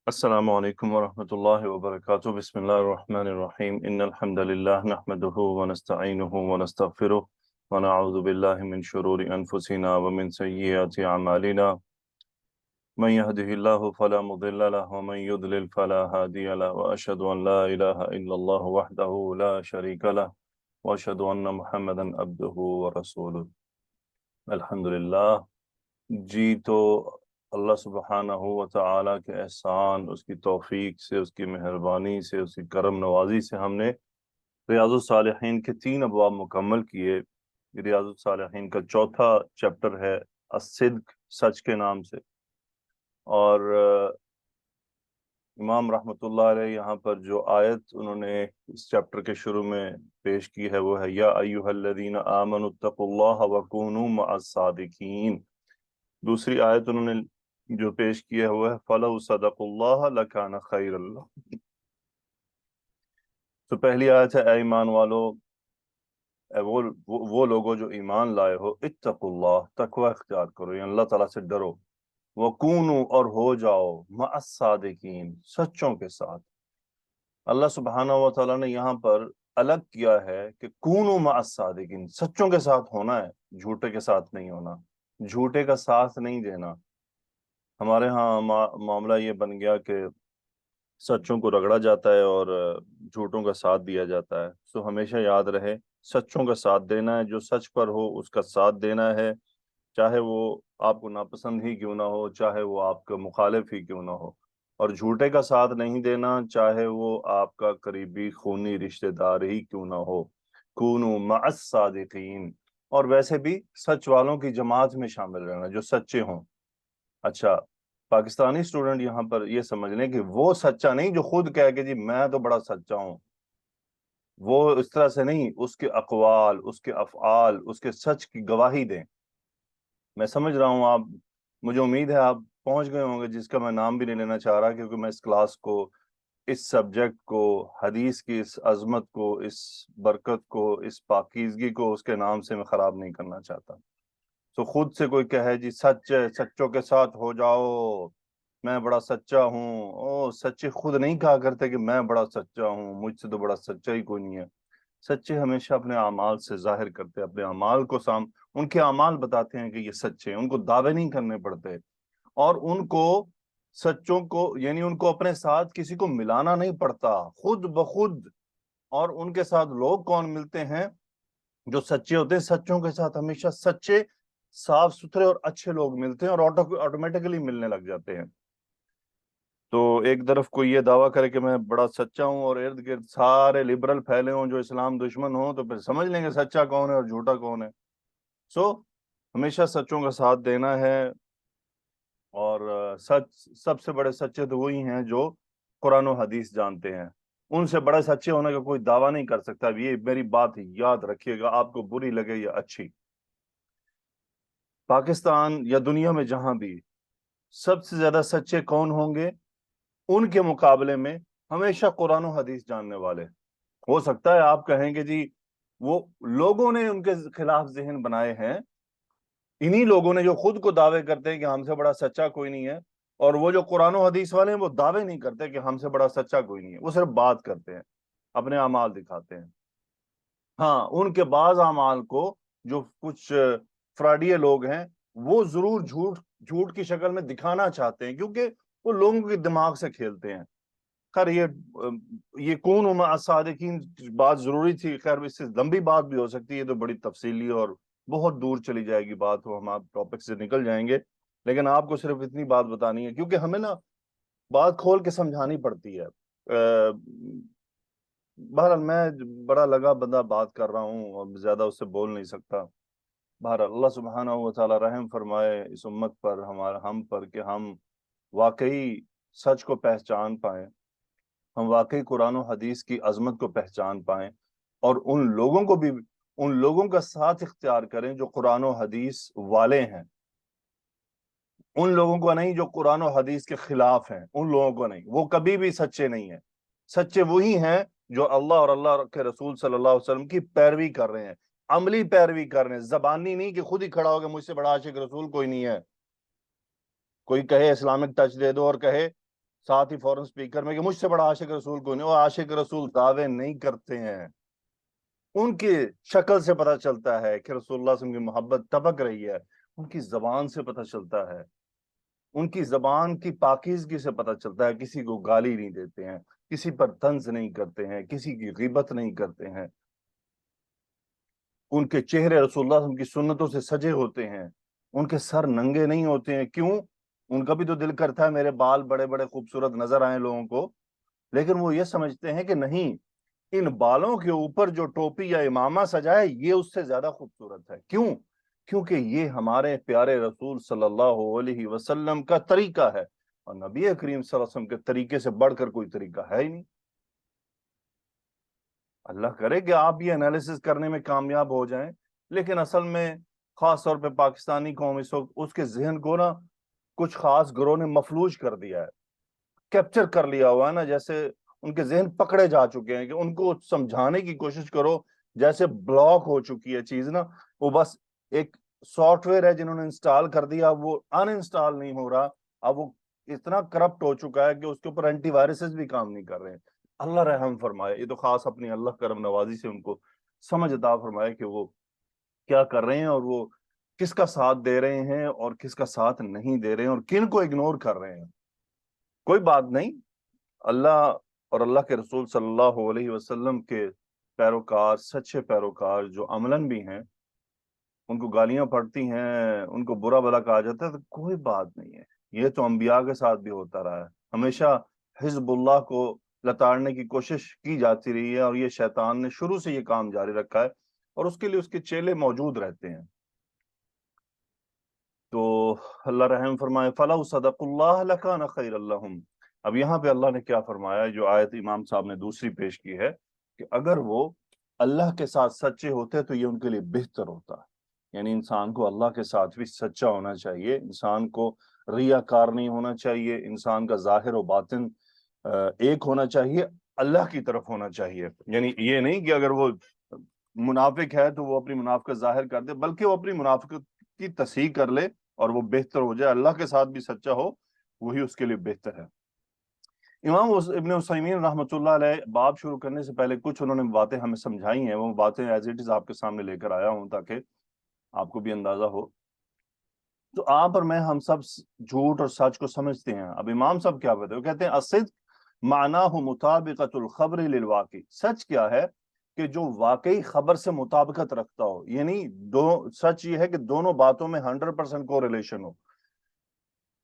السلام علیکم ورحمۃ اللہ وبرکاتہ بسم اللہ الرحمن الرحیم ان الحمد للہ نحمده ونستعینه ونستغفره ونعوذ باللہ من شرور انفسنا ومن سیئات اعمالنا من يهده الله فلا مضل له ومن يضلل فلا هادي له واشهد ان لا اله الا الله وحده لا شريك له واشهد ان محمدا عبده ورسوله الحمدللہ۔ جی تو اللہ سبحانہ و تعالیٰ کے احسان، اس کی توفیق سے، اس کی مہربانی سے، اس کی کرم نوازی سے ہم نے ریاض الصالحین کے 3 ابواب مکمل کیے۔ ریاض الصالحین کا چوتھا چیپٹر ہے الصدق، سچ کے نام سے، اور امام رحمۃ اللہ علیہ یہاں پر جو آیت انہوں نے اس چیپٹر کے شروع میں پیش کی ہے وہ ہے یا ایھا الذین آمنوا اتقوا اللہ وکونوا مع الصادقین۔ دوسری آیت انہوں نے جو پیش کیا ہے وہ ہے فَلَوْ صَدَقُوا اللَّهَ لَكَانَ خَيْرًا لَّهُمْ۔ تو پہلی آیت ہے اے ایمان والو، اے وہ لوگوں جو ایمان لائے ہو، اتقوا اللہ، تقوی اختیار کرو، یعنی اللہ تعالیٰ سے ڈرو، وَكُونُوا اور ہو جاؤ مع الصادقین، سچوں کے ساتھ۔ اللہ سبحانہ و تعالیٰ نے یہاں پر الگ کیا ہے کہ کونوا مع الصادقین، سچوں کے ساتھ ہونا ہے، جھوٹے کے ساتھ نہیں ہونا، جھوٹے کا ساتھ نہیں دینا۔ ہمارے ہاں معاملہ یہ بن گیا کہ سچوں کو رگڑا جاتا ہے اور جھوٹوں کا ساتھ دیا جاتا ہے۔ سو ہمیشہ یاد رہے، سچوں کا ساتھ دینا ہے، جو سچ پر ہو اس کا ساتھ دینا ہے، چاہے وہ آپ کو ناپسند ہی کیوں نہ ہو، چاہے وہ آپ کا مخالف ہی کیوں نہ ہو، اور جھوٹے کا ساتھ نہیں دینا، چاہے وہ آپ کا قریبی خونی رشتہ دار ہی کیوں نہ ہو۔ کونوا مع الصادقین، اور ویسے بھی سچ والوں کی جماعت میں شامل رہنا، جو سچے ہوں۔ اچھا، پاکستانی اسٹوڈنٹ یہاں پر یہ سمجھ لیں کہ وہ سچا نہیں جو خود کہے کہ جی میں تو بڑا سچا ہوں، وہ اس طرح سے نہیں، اس کے اقوال، اس کے افعال، اس کے سچ کی گواہی دیں۔ میں سمجھ رہا ہوں آپ، مجھے امید ہے آپ پہنچ گئے ہوں گے، جس کا میں نام بھی نہیں لینا چاہ رہا کیونکہ میں اس کلاس کو، اس سبجیکٹ کو، حدیث کی اس عظمت کو، اس برکت کو، اس پاکیزگی کو اس کے نام سے میں خراب نہیں کرنا چاہتا۔ تو خود سے کوئی کہے جی سچ ہے، سچوں کے ساتھ ہو جاؤ، میں بڑا سچا ہوں، او سچے خود نہیں کہا کرتے کہ میں بڑا سچا ہوں، مجھ سے تو بڑا سچا ہی کوئی نہیں ہے۔ سچے ہمیشہ اپنے اعمال سے ظاہر کرتے، اپنے اعمال کو ان کے اعمال بتاتے ہیں کہ یہ سچے ہیں، ان کو دعوے نہیں کرنے پڑتے، اور ان کو سچوں کو، یعنی ان کو اپنے ساتھ کسی کو ملانا نہیں پڑتا، خود بخود۔ اور ان کے ساتھ لوگ کون ملتے ہیں؟ جو سچے ہوتے ہیں، سچوں کے ساتھ ہمیشہ سچے، صاف ستھرے اور اچھے لوگ ملتے ہیں، اور آٹومیٹکلی ملنے لگ جاتے ہیں۔ تو ایک طرف کوئی یہ دعویٰ کرے کہ میں بڑا سچا ہوں اور ارد گرد سارے لبرل پھیلے ہوں جو اسلام دشمن ہوں، تو پھر سمجھ لیں گے سچا کون ہے اور جھوٹا کون ہے۔ سو ہمیشہ سچوں کا ساتھ دینا ہے، اور سب سے بڑے سچے تو وہی ہیں جو قرآن و حدیث جانتے ہیں، ان سے بڑے سچے ہونے کا کوئی دعویٰ نہیں کر سکتا۔ یہ میری بات یاد رکھیے گا، آپ کو بری لگے یا اچھی۔ پاکستان یا دنیا میں جہاں بھی سب سے زیادہ سچے کون ہوں گے؟ ان کے مقابلے میں ہمیشہ قرآن و حدیث جاننے والے۔ ہو سکتا ہے آپ کہیں کہ جی وہ لوگوں نے ان کے خلاف ذہن بنائے ہیں، انہی لوگوں نے جو خود کو دعوے کرتے ہیں کہ ہم سے بڑا سچا کوئی نہیں ہے، اور وہ جو قرآن و حدیث والے ہیں وہ دعوے نہیں کرتے کہ ہم سے بڑا سچا کوئی نہیں ہے، وہ صرف بات کرتے ہیں، اپنے اعمال دکھاتے ہیں۔ ہاں، ان کے بعض اعمال کو جو کچھ فراڈیے لوگ ہیں وہ ضرور جھوٹ کی شکل میں دکھانا چاہتے ہیں، کیونکہ وہ لوگوں کے دماغ سے کھیلتے ہیں۔ خیر یہ کون مع الصادقین بات ضروری تھی، خیر اس سے لمبی بات بھی ہو سکتی ہے، تو بڑی تفصیلی اور بہت دور چلی جائے گی بات، وہ ہم آپ ٹاپک سے نکل جائیں گے، لیکن آپ کو صرف اتنی بات بتانی ہے کیونکہ ہمیں نا بات کھول کے سمجھانی پڑتی ہے۔ بہرحال میں بڑا لگا بندہ بات کر رہا ہوں اور زیادہ اس سے بول نہیں سکتا۔ بہرحال اللہ سبحانہ و تعالی رحم فرمائے اس امت پر، ہم پر، کہ ہم واقعی سچ کو پہچان پائیں، ہم واقعی قرآن و حدیث کی عظمت کو پہچان پائیں، اور ان لوگوں کا ساتھ اختیار کریں جو قرآن و حدیث والے ہیں، ان لوگوں کو نہیں جو قرآن و حدیث کے خلاف ہیں، ان لوگوں کو نہیں، وہ کبھی بھی سچے نہیں ہیں۔ سچے وہی ہیں جو اللہ اور اللہ کے رسول صلی اللہ علیہ وسلم کی پیروی کر رہے ہیں، عملی پیروی کر رہے ہیں، زبانی نہیں کہ خود ہی کھڑا ہو کہ مجھ سے بڑا عاشق رسول کوئی نہیں ہے، کوئی کہے اسلامک ٹچ دے دو اور کہے ساتھ ہی فوراً سپیکر میں کہ مجھ سے بڑا عاشق رسول کوئی نہیں. اور عاشق رسول دعوے نہیں کرتے ہیں. ان کی شکل سے پتہ چلتا ہے کہ رسول اللہ صلی اللہ علیہ وسلم کی محبت ٹپک رہی ہے. ان کی زبان سے پتہ چلتا ہے, ان کی زبان کی پاکیزگی سے پتہ چلتا ہے. کسی کو گالی نہیں دیتے ہیں, کسی پر طنز نہیں کرتے ہیں, کسی کی غیبت نہیں کرتے ہیں. ان کے چہرے رسول اللہ صلی اللہ علیہ وسلم کی سنتوں سے سجے ہوتے ہیں. ان کے سر ننگے نہیں ہوتے ہیں. کیوں؟ ان کا بھی تو دل کرتا ہے میرے بال بڑے بڑے خوبصورت نظر آئیں لوگوں کو, لیکن وہ یہ سمجھتے ہیں کہ نہیں, ان بالوں کے اوپر جو ٹوپی یا امامہ سجا ہے یہ اس سے زیادہ خوبصورت ہے. کیوں؟ کیونکہ یہ ہمارے پیارے رسول صلی اللہ علیہ وسلم کا طریقہ ہے, اور نبی کریم صلی اللہ علیہ وسلم کے طریقے سے بڑھ کر کوئی طریقہ ہے ہی نہیں. اللہ کرے کہ آپ یہ انالیسس کرنے میں کامیاب ہو جائیں, لیکن اصل میں خاص طور پہ پاکستانی قوم اس وقت اس کے ذہن کو نا کچھ خاص گروہ نے مفلوج کر دیا ہے, کیپچر کر لیا ہوا ہے نا, جیسے ان کے ذہن پکڑے جا چکے ہیں کہ ان کو سمجھانے کی کوشش کرو جیسے بلاک ہو چکی ہے چیز نا. وہ بس ایک سافٹ ویئر ہے جنہوں نے انسٹال کر دیا, وہ ان انسٹال نہیں ہو رہا. اب وہ اتنا کرپٹ ہو چکا ہے کہ اس کے اوپر اینٹی وائرسز بھی کام نہیں کر رہے ہیں. اللہ رحم فرمائے, یہ تو خاص اپنی اللہ کرم نوازی سے ان کو سمجھ عطا فرمائے کہ وہ کیا کر رہے ہیں, اور وہ کس کا ساتھ دے رہے ہیں اور کس کا ساتھ نہیں دے رہے ہیں, اور کن کو اگنور کر رہے ہیں. کوئی بات نہیں, اللہ اور اللہ کے رسول صلی اللہ علیہ وسلم کے پیروکار, سچے پیروکار جو عملاً بھی ہیں, ان کو گالیاں پڑتی ہیں, ان کو برا بھلا کہا جاتا ہے, تو کوئی بات نہیں ہے. یہ تو انبیاء کے ساتھ بھی ہوتا رہا ہے. ہمیشہ حزب اللہ کو لتاڑنے کی کوشش کی جاتی رہی ہے, اور یہ شیطان نے شروع سے یہ کام جاری رکھا ہے, اور اس کے لیے اس کے چیلے موجود رہتے ہیں. تو اللہ رحم فرمائے, فَلَوْ صَدَقُوا اللَّهَ لَكَانَ خَيْرًا لَّهُمْ. اب یہاں پہ اللہ نے کیا فرمایا, جو آیت امام صاحب نے دوسری پیش کی ہے, کہ اگر وہ اللہ کے ساتھ سچے ہوتے تو یہ ان کے لیے بہتر ہوتا. یعنی انسان کو اللہ کے ساتھ بھی سچا ہونا چاہیے, انسان کو ریاکار نہیں ہونا چاہیے, انسان کا ظاہر و باطن ایک ہونا چاہیے, اللہ کی طرف ہونا چاہیے. یعنی یہ نہیں کہ اگر وہ منافق ہے تو وہ اپنی منافقت ظاہر کر دے, بلکہ وہ اپنی منافقت کی تصحیح کر لے اور وہ بہتر ہو جائے, اللہ کے ساتھ بھی سچا ہو, وہی اس کے لیے بہتر ہے. امام ابن عثیمین رحمۃ اللہ علیہ باب شروع کرنے سے پہلے کچھ انہوں نے باتیں ہمیں سمجھائی ہیں, وہ باتیں ایز اٹ از آپ کے سامنے لے کر آیا ہوں تاکہ آپ کو بھی اندازہ ہو. تو آپ اور میں ہم سب جھوٹ اور سچ کو سمجھتے ہیں. اب امام صاحب کیا بتائے, وہ کہتے ہیں الصدق معناہ مطابقۃ الخبر للواقع. سچ کیا ہے کہ جو واقعی خبر سے مطابقت رکھتا ہو, یعنی سچ یہ ہے کہ دونوں باتوں میں 100% کو ریلیشن ہو.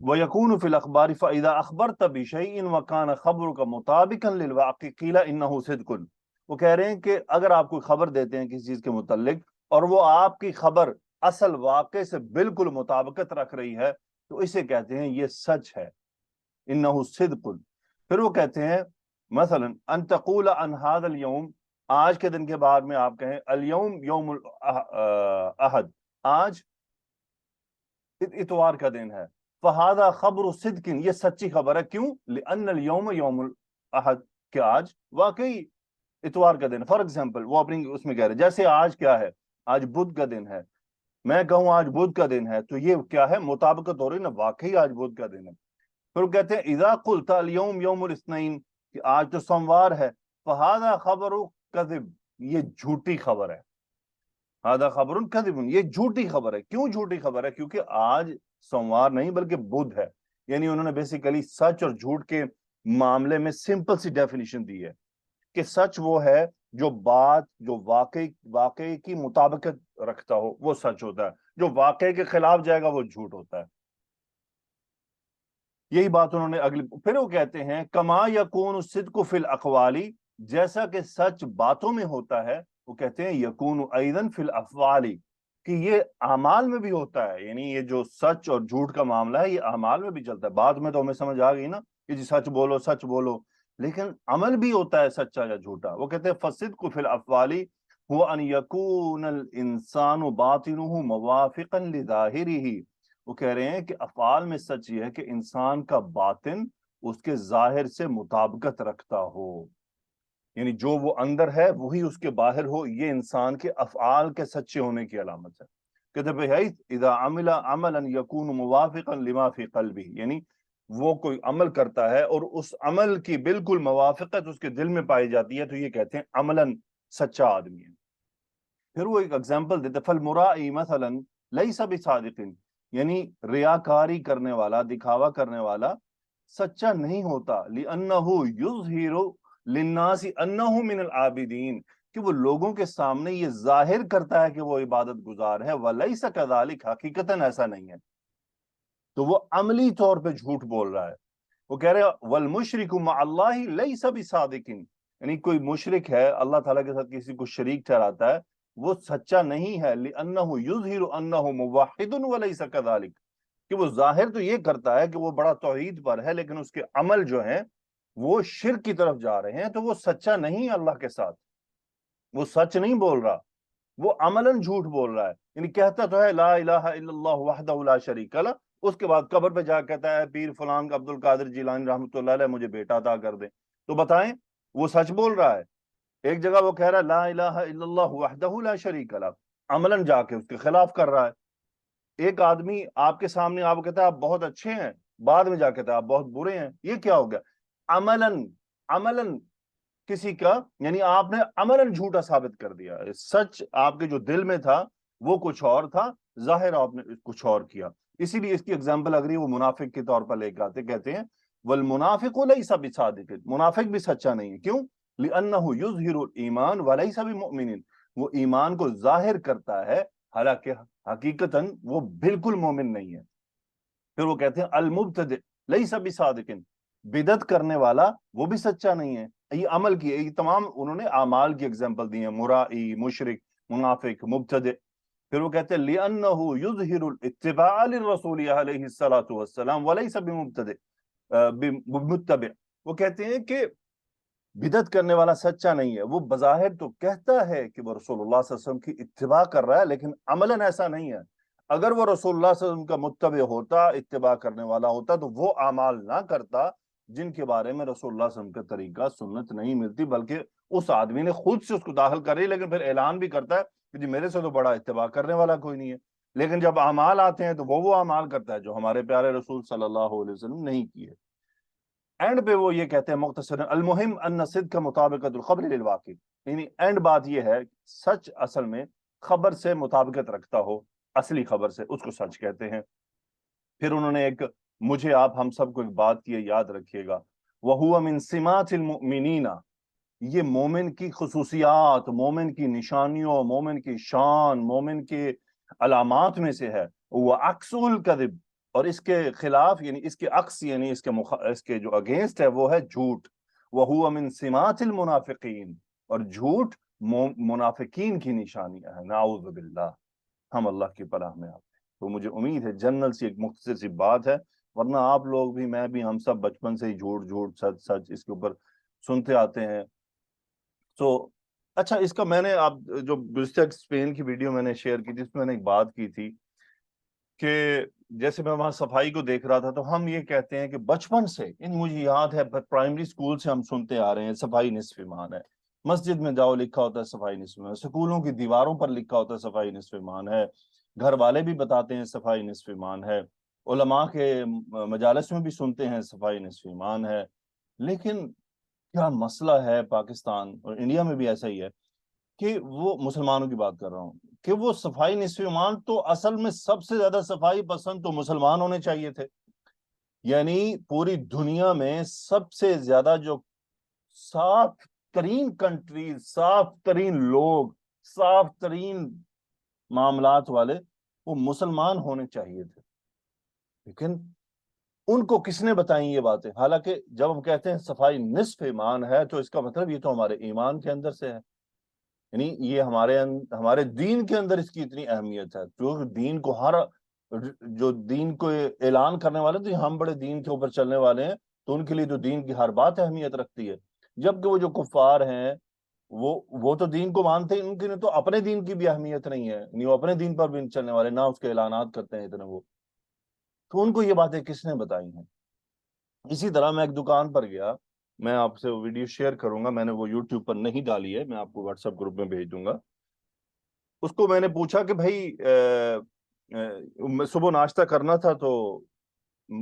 وَيَكُونُ فِي الْأَخْبَارِ فَإِذَا أَخْبَرْتَ بِشَيْءٍ وَكَانَ خَبْرُكَ مُطَابِقًا لِلْوَاقِعِ قِيلَ إِنَّهُ صِدْقٌ. وہ کہہ رہے ہیں کہ اگر آپ کوئی خبر دیتے ہیں کسی چیز کے متعلق اور وہ آپ کی خبر اصل واقع سے بالکل مطابقت رکھ رہی ہے, تو اسے کہتے ہیں یہ سچ ہے, إِنَّهُ صِدْقٌ. پھر وہ کہتے ہیں مثلا ان تقول عن هذا اليوم, آج کے دن کے بعد میں آپ کہیں اليوم یوم الاحد, آج اتوار کا دن ہے, فہذا خبر صدق, یہ سچی خبر ہے. کیوں؟ لأن اليوم یوم الاحد, کہ آج واقعی اتوار کا دن. فار ایگزامپل وہ اپنی اس میں کہہ رہے جیسے آج کیا ہے, آج بدھ کا دن ہے, میں کہوں آج بدھ کا دن ہے, تو یہ کیا ہے, مطابقت ہو رہی نا, واقعی آج بدھ کا دن ہے. پھر وہ کہتے ہیں اذا قلت اليوم یوم الاثنین, کہ آج تو سوموار ہے, فہذا خبر کذب, یہ جھوٹی خبر ہے. هذا خبر کذب, یہ جھوٹی خبر ہے. کیوں جھوٹی خبر ہے؟ کیونکہ آج سوموار نہیں بلکہ بدھ ہے. یعنی انہوں نے بیسیکلی سچ اور جھوٹ کے معاملے میں سمپل سی ڈیفینیشن دی ہے کہ سچ وہ ہے جو بات جو واقعی کی مطابقت رکھتا ہو, وہ سچ ہوتا ہے. جو واقعی کے خلاف جائے گا وہ جھوٹ ہوتا ہے. یہی بات انہوں نے اگلی. پھر وہ کہتے ہیں کما یکون الصدق فی الاقوال, جیسا کہ سچ باتوں میں ہوتا ہے, وہ کہتے ہیں یکون ایضا فی الافعال, کہ یہ اعمال میں بھی ہوتا ہے. یعنی یہ جو سچ اور جھوٹ کا معاملہ ہے یہ اعمال میں بھی چلتا ہے. بات میں تو ہمیں سمجھ آ گئی نا کہ جی سچ بولو سچ بولو, لیکن عمل بھی ہوتا ہے سچا یا جھوٹا. وہ کہتے ہیں فالصدق فی الافعال هو ان یکون الانسان باطنه موافقا لظاہرہ. وہ کہہ رہے ہیں کہ افعال میں سچ یہ ہے کہ انسان کا باطن اس کے ظاہر سے مطابقت رکھتا ہو, یعنی جو وہ اندر ہے وہی اس کے باہر ہو. یہ انسان کے افعال کے سچے ہونے کی علامت ہے. کہتے بھائی اذا عمل عملا یکون موافقا لما فی قلبہ, یعنی وہ کوئی عمل کرتا ہے اور اس عمل کی بالکل موافقت اس کے دل میں پائی جاتی ہے تو یہ کہتے ہیں عملاً سچا آدمی ہے۔ پھر وہ ایک ایگزامپل دیتے فالمرائی مثلا لیس بصادق، یعنی ریاکاری کرنے والا، دکھاوا کرنے والا سچا نہیں ہوتا، لأنہ یظہر للناس انہ من العابدین، کہ وہ لوگوں کے سامنے یہ ظاہر کرتا ہے کہ وہ عبادت گزار ہے، ولیس کذالک، حقیقتاً ایسا نہیں ہے، تو وہ عملی طور پہ جھوٹ بول رہا ہے۔ وہ کہہ رہے ہیں والمشرک مع اللہ لیس بصادق، یعنی کوئی مشرک ہے اللہ تعالیٰ کے ساتھ کسی کو شریک ٹھہراتا ہے، وہ سچا نہیں ہے، لأنہ یظہر انہ موحد ولیس کذالک، کہ وہ ظاہر تو یہ کرتا ہے کہ وہ بڑا توحید پر ہے لیکن اس کے عمل جو ہیں وہ شرک کی طرف جا رہے ہیں، تو وہ سچا نہیں ہے اللہ کے ساتھ، وہ سچ نہیں بول رہا، وہ عملاً جھوٹ بول رہا ہے، یعنی کہتا تو ہے لا الہ الا اللہ وحدہ لا شریک لہ، اس کے بعد قبر پہ جا کہتا ہے پیر فلان عبد القادر جیلانی رحمۃ اللہ علیہ مجھے بیٹا عطا کر دیں، تو بتائیں وہ سچ بول رہا ہے؟ ایک جگہ وہ کہہ رہا ہے لا الہ الا اللہ وحدہ لا شریک لہ، عملاً جا کے اس کے خلاف کر رہا ہے۔ ایک آدمی آپ کے سامنے آپ کہتا ہے آپ بہت اچھے ہیں، بعد میں جا کے کہتا ہے آپ بہت برے ہیں، یہ کیا ہو گیا؟ عملاً کسی کا، یعنی آپ نے عملاً جھوٹا ثابت کر دیا، سچ آپ کے جو دل میں تھا وہ کچھ اور تھا، ظاہر آپ نے کچھ اور کیا۔ اسی لیے اس کی اگزامپل اگر وہ منافق کے طور پر لے کے آتے، کہتے ہیں والمنافق لیس بصادق، منافق بھی سچا نہیں ہے، کیوں؟ لأنہ یظہر الایمان ولیس بمؤمن، وہ ایمان کو ظاہر کرتا ہے حالانکہ حقیقتاً وہ بالکل مومن نہیں ہے۔ پھر وہ کہتے ہیں المبتدع لیس بصادق، بدعت کرنے والا وہ بھی سچا نہیں ہے، یہ عمل کی، یہ تمام انہوں نے اعمال کی ایگزامپل دی ہیں، مرائی، مشرک، منافق، مبتدع۔ پھر وہ کہتے ہیں لِأَنَّهُ يُظْهِرُ الْاتِّبَاعَ لِلرَّسُولِ علیہ الصَّلَاةُ وَالسَّلَامُ وَلَيْسَ بمتبع، وہ کہتے ہیں کہ بدعت کرنے والا سچا نہیں ہے، وہ بظاہر تو کہتا ہے کہ وہ رسول اللہ صلی اللہ علیہ وسلم کی اتباع کر رہا ہے لیکن عملاً ایسا نہیں ہے۔ اگر وہ رسول اللہ صلی اللہ علیہ وسلم کا متبع ہوتا، اتباع کرنے والا ہوتا، تو وہ اعمال نہ کرتا جن کے بارے میں رسول اللہ صلی اللہ علیہ وسلم کا طریقہ سنت نہیں ملتی، بلکہ اس آدمی نے خود سے اس کو داخل کر رہی، لیکن پھر اعلان بھی کرتا ہے کہ جی میرے سے تو بڑا اتباع کرنے والا کوئی نہیں ہے، لیکن جب اعمال آتے ہیں تو وہ اعمال کرتا ہے جو ہمارے پیارے رسول صلی اللہ علیہ وسلم نہیں کیے۔ اینڈ پہ وہ یہ کہتے ہیں مختصراً المہم ان صدق مطابقت الخبر للواقع، یعنی اینڈ بات یہ ہے سچ اصل میں خبر سے مطابقت رکھتا ہو، اصلی خبر سے، اس کو سچ کہتے ہیں۔ پھر انہوں نے ایک مجھے آپ ہم سب کو ایک بات کی یاد رکھیے گا، وَهُوَ مِن سِمَاتِ الْمُؤْمِنِينَ، یہ مومن کی خصوصیات، مومن کی نشانیوں، مومن کی شان، مومن کے علامات میں سے ہے، وَعَكْسُ الْكَذِبِ، اور اس کے خلاف یعنی اس کے عکس یعنی اس کے جو اگینسٹ ہے وہ ہے جھوٹ، وَهُوَ مِن سِمَاتِ الْمُنَافِقِينَ، اور جھوٹ منافقین کی نشانیاں ہیں، نعوذ باللہ، ہم اللہ کی پناہ میں آتے ہیں۔ تو مجھے امید ہے جنرل سی ایک مختصر سی بات ہے، ورنہ آپ لوگ بھی، میں بھی، ہم سب بچپن سے ہی جھوٹ جھوٹ سچ سچ اس کے اوپر سنتے آتے ہیں۔ تو اچھا، اس کا میں نے آپ جو گزشتہ اسپین کی ویڈیو میں نے شیئر کی تھی اس میں نے ایک بات کی تھی کہ جیسے میں وہاں صفائی کو دیکھ رہا تھا تو ہم یہ کہتے ہیں کہ بچپن سے، یعنی مجھے یاد ہے پرائمری اسکول سے ہم سنتے آ رہے ہیں صفائی نصف ایمان ہے، مسجد میں جاؤ لکھا ہوتا ہے صفائی نصف ایمان، سکولوں کی دیواروں پر لکھا ہوتا ہے صفائی نصف ایمان ہے، گھر والے بھی بتاتے ہیں صفائی نصف ایمان ہے، علماء کے مجالس میں بھی سنتے ہیں صفائی نصف ایمان ہے، لیکن کیا مسئلہ ہے پاکستان اور انڈیا میں بھی ایسا ہی ہے کہ وہ مسلمانوں کی بات کر رہا ہوں کہ وہ صفائی نصف ایمان تو اصل میں سب سے زیادہ صفائی پسند تو مسلمان ہونے چاہیے تھے، یعنی پوری دنیا میں سب سے زیادہ جو صاف ترین کنٹریز، صاف ترین لوگ، صاف ترین معاملات والے وہ مسلمان ہونے چاہیے تھے، لیکن ان کو کس نے بتائیں یہ باتیں؟ حالانکہ جب ہم کہتے ہیں صفائی نصف ایمان ہے تو اس کا مطلب یہ تو ہمارے ایمان کے اندر سے ہے، یعنی یہ ہمارے دین کے اندر اس کی اتنی اہمیت ہے، جو دین کو جو دین کو اعلان کرنے والے تو ہم بڑے دین کے اوپر چلنے والے ہیں، تو ان کے لیے تو دین کی ہر بات اہمیت رکھتی ہے، جبکہ وہ جو کفار ہیں وہ تو دین کو مانتے ہیں، ان کے لیے تو اپنے دین کی بھی اہمیت نہیں ہے، نہیں وہ اپنے دین پر بھی نہیں چلنے والے، نہ اس کے اعلانات کرتے ہیں اتنے وہ، تو ان کو یہ باتیں کس نے بتائی ہیں؟ اسی طرح میں ایک دکان پر گیا، میں آپ سے ویڈیو شیئر کروں گا، میں نے وہ یوٹیوب پر نہیں ڈالی ہے، میں آپ کو واٹس ایپ گروپ میں بھیج دوں گا۔ اس کو میں نے پوچھا کہ بھائی صبح ناشتہ کرنا تھا تو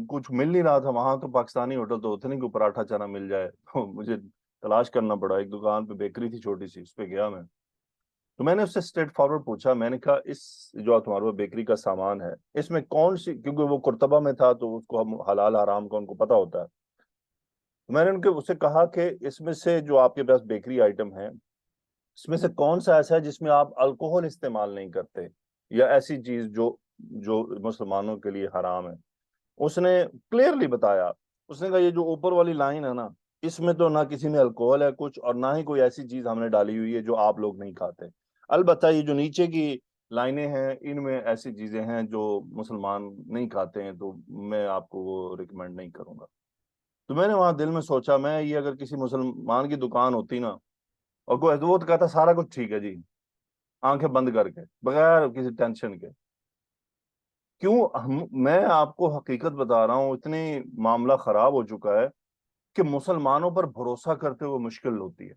کچھ مل نہیں رہا تھا وہاں، تو پاکستانی ہوٹل تو ہوتے نہیں کہ پراٹھا چنا مل جائے، تو مجھے تلاش کرنا پڑا. ایک دکان پہ بیکری تھی چھوٹی سی، اس پہ گیا میں، تو میں نے اس سے اسٹریٹ فارورڈ پوچھا، میں نے کہا اس جو تمہارے پاس بیکری کا سامان ہے اس میں کون سی، کیونکہ وہ قرطبہ میں تھا تو اس کو ہم حلال حرام کا ان کو پتا ہوتا ہے، میں نے ان سے کہا کہ اس میں سے جو آپ کے پاس بیکری آئٹم ہے اس میں سے کون سا ایسا ہے جس میں آپ الکوہل استعمال نہیں کرتے، یا ایسی چیز جو جو مسلمانوں کے لیے حرام ہے. اس نے کلیئرلی بتایا، اس نے کہا یہ جو اوپر والی لائن ہے نا، اس میں تو نہ کسی میں الکوہل ہے کچھ، اور نہ ہی کوئی ایسی چیز ہم نے ڈالی ہوئی ہے جو آپ لوگ نہیں کھاتے. البتہ یہ جو نیچے کی لائنیں ہیں ان میں ایسی چیزیں ہیں جو مسلمان نہیں کھاتے ہیں، تو میں آپ کو وہ ریکمینڈ نہیں کروں گا. تو میں نے وہاں دل میں سوچا، میں یہ اگر کسی مسلمان کی دکان ہوتی نا، اور کوئی وہ تو کہتا سارا کچھ ٹھیک ہے جی، آنکھیں بند کر کے بغیر کسی ٹینشن کے. کیوں میں آپ کو حقیقت بتا رہا ہوں، اتنی معاملہ خراب ہو چکا ہے کہ مسلمانوں پر بھروسہ کرتے ہوئے مشکل ہوتی ہے،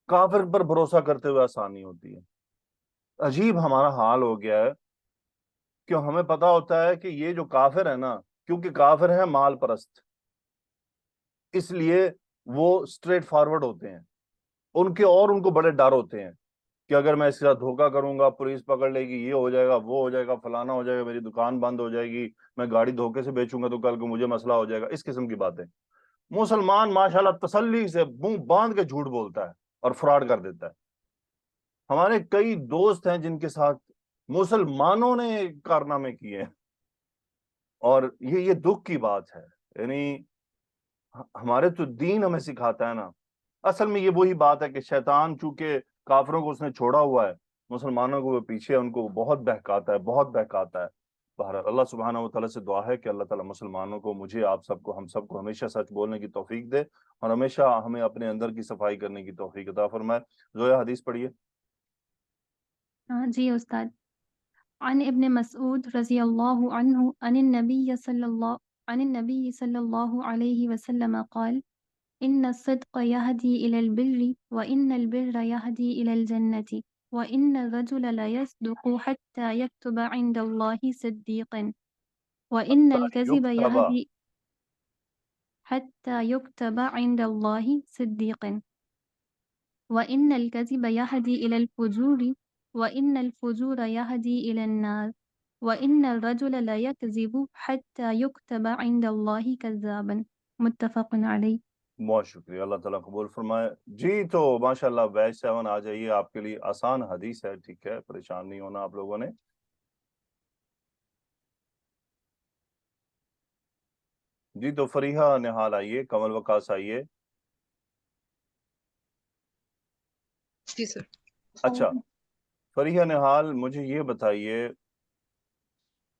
کافر پر بھروسہ کرتے ہوئے آسانی ہوتی ہے. عجیب ہمارا حال ہو گیا ہے کہ ہمیں پتا ہوتا ہے کہ یہ جو کافر ہے نا، کیونکہ کافر ہے مال پرست، اس لیے وہ اسٹریٹ فارورڈ ہوتے ہیں، ان کو بڑے ڈر ہوتے ہیں کہ اگر میں اس کے ساتھ دھوکہ کروں گا پولیس پکڑ لے گی، یہ ہو جائے گا وہ ہو جائے گا فلانا ہو جائے گا، میری دکان بند ہو جائے گی، میں گاڑی دھوکے سے بیچوں گا تو کل کو مجھے مسئلہ ہو جائے گا، اس قسم کی باتیں. مسلمان ماشاءاللہ تسلی سے منہ باندھ کے جھوٹ بولتا ہے اور فراڈ کر دیتا ہے. ہمارے کئی دوست ہیں جن کے ساتھ مسلمانوں نے کارنامے کیے ہیں، اور یہ دکھ کی بات ہے. یعنی ہمارے تو دین ہمیں سکھاتا ہے نا، اصل میں یہ وہی بات ہے کہ شیطان چونکہ کافروں کو اس نے چھوڑا ہوا ہے، مسلمانوں کو وہ پیچھے ان کو بہت بہکاتا ہے، بہت بہکاتا ہے. بہرحال اللہ سبحانہ و تعالیٰ سے دعا ہے کہ اللہ تعالیٰ مسلمانوں کو، مجھے آپ سب کو، ہم سب کو ہمیشہ سچ بولنے کی توفیق دے، اور ہمیشہ ہمیں اپنے اندر کی صفائی کرنے کی توفیق عطا فرمائے. زویا حدیث پڑھیے. ہاں جی استاد. عن ابن مسعود رضی اللہ عنہ عن النبی صلی اللہ علیہ وسلم قال ان الصدق يهدي الى البر وان البر يهدي الى الجنة وان الرجل لا يصدق حتى يكتب عند الله صديقا وان الكذب یکتبا، يهدي حتى يكتب عند الله صديقا وان الكذب يهدي الى الفجور وان الفجور يهدي الى النار وان الرجل لا يكذب حتى يكتب عند الله كذابا. متفق علیہ. بہت شکریہ، اللہ تعالیٰ قبول فرمائے. جی تو ماشاءاللہ بیچ 7 آ جائیے، آپ کے لیے آسان حدیث ہے، ٹھیک ہے، پریشان نہیں ہونا آپ لوگوں نے. جی تو فریحہ نہال آئیے، کمل وقاص آئیے. جی سر. اچھا فریحہ نہال، مجھے یہ بتائیے،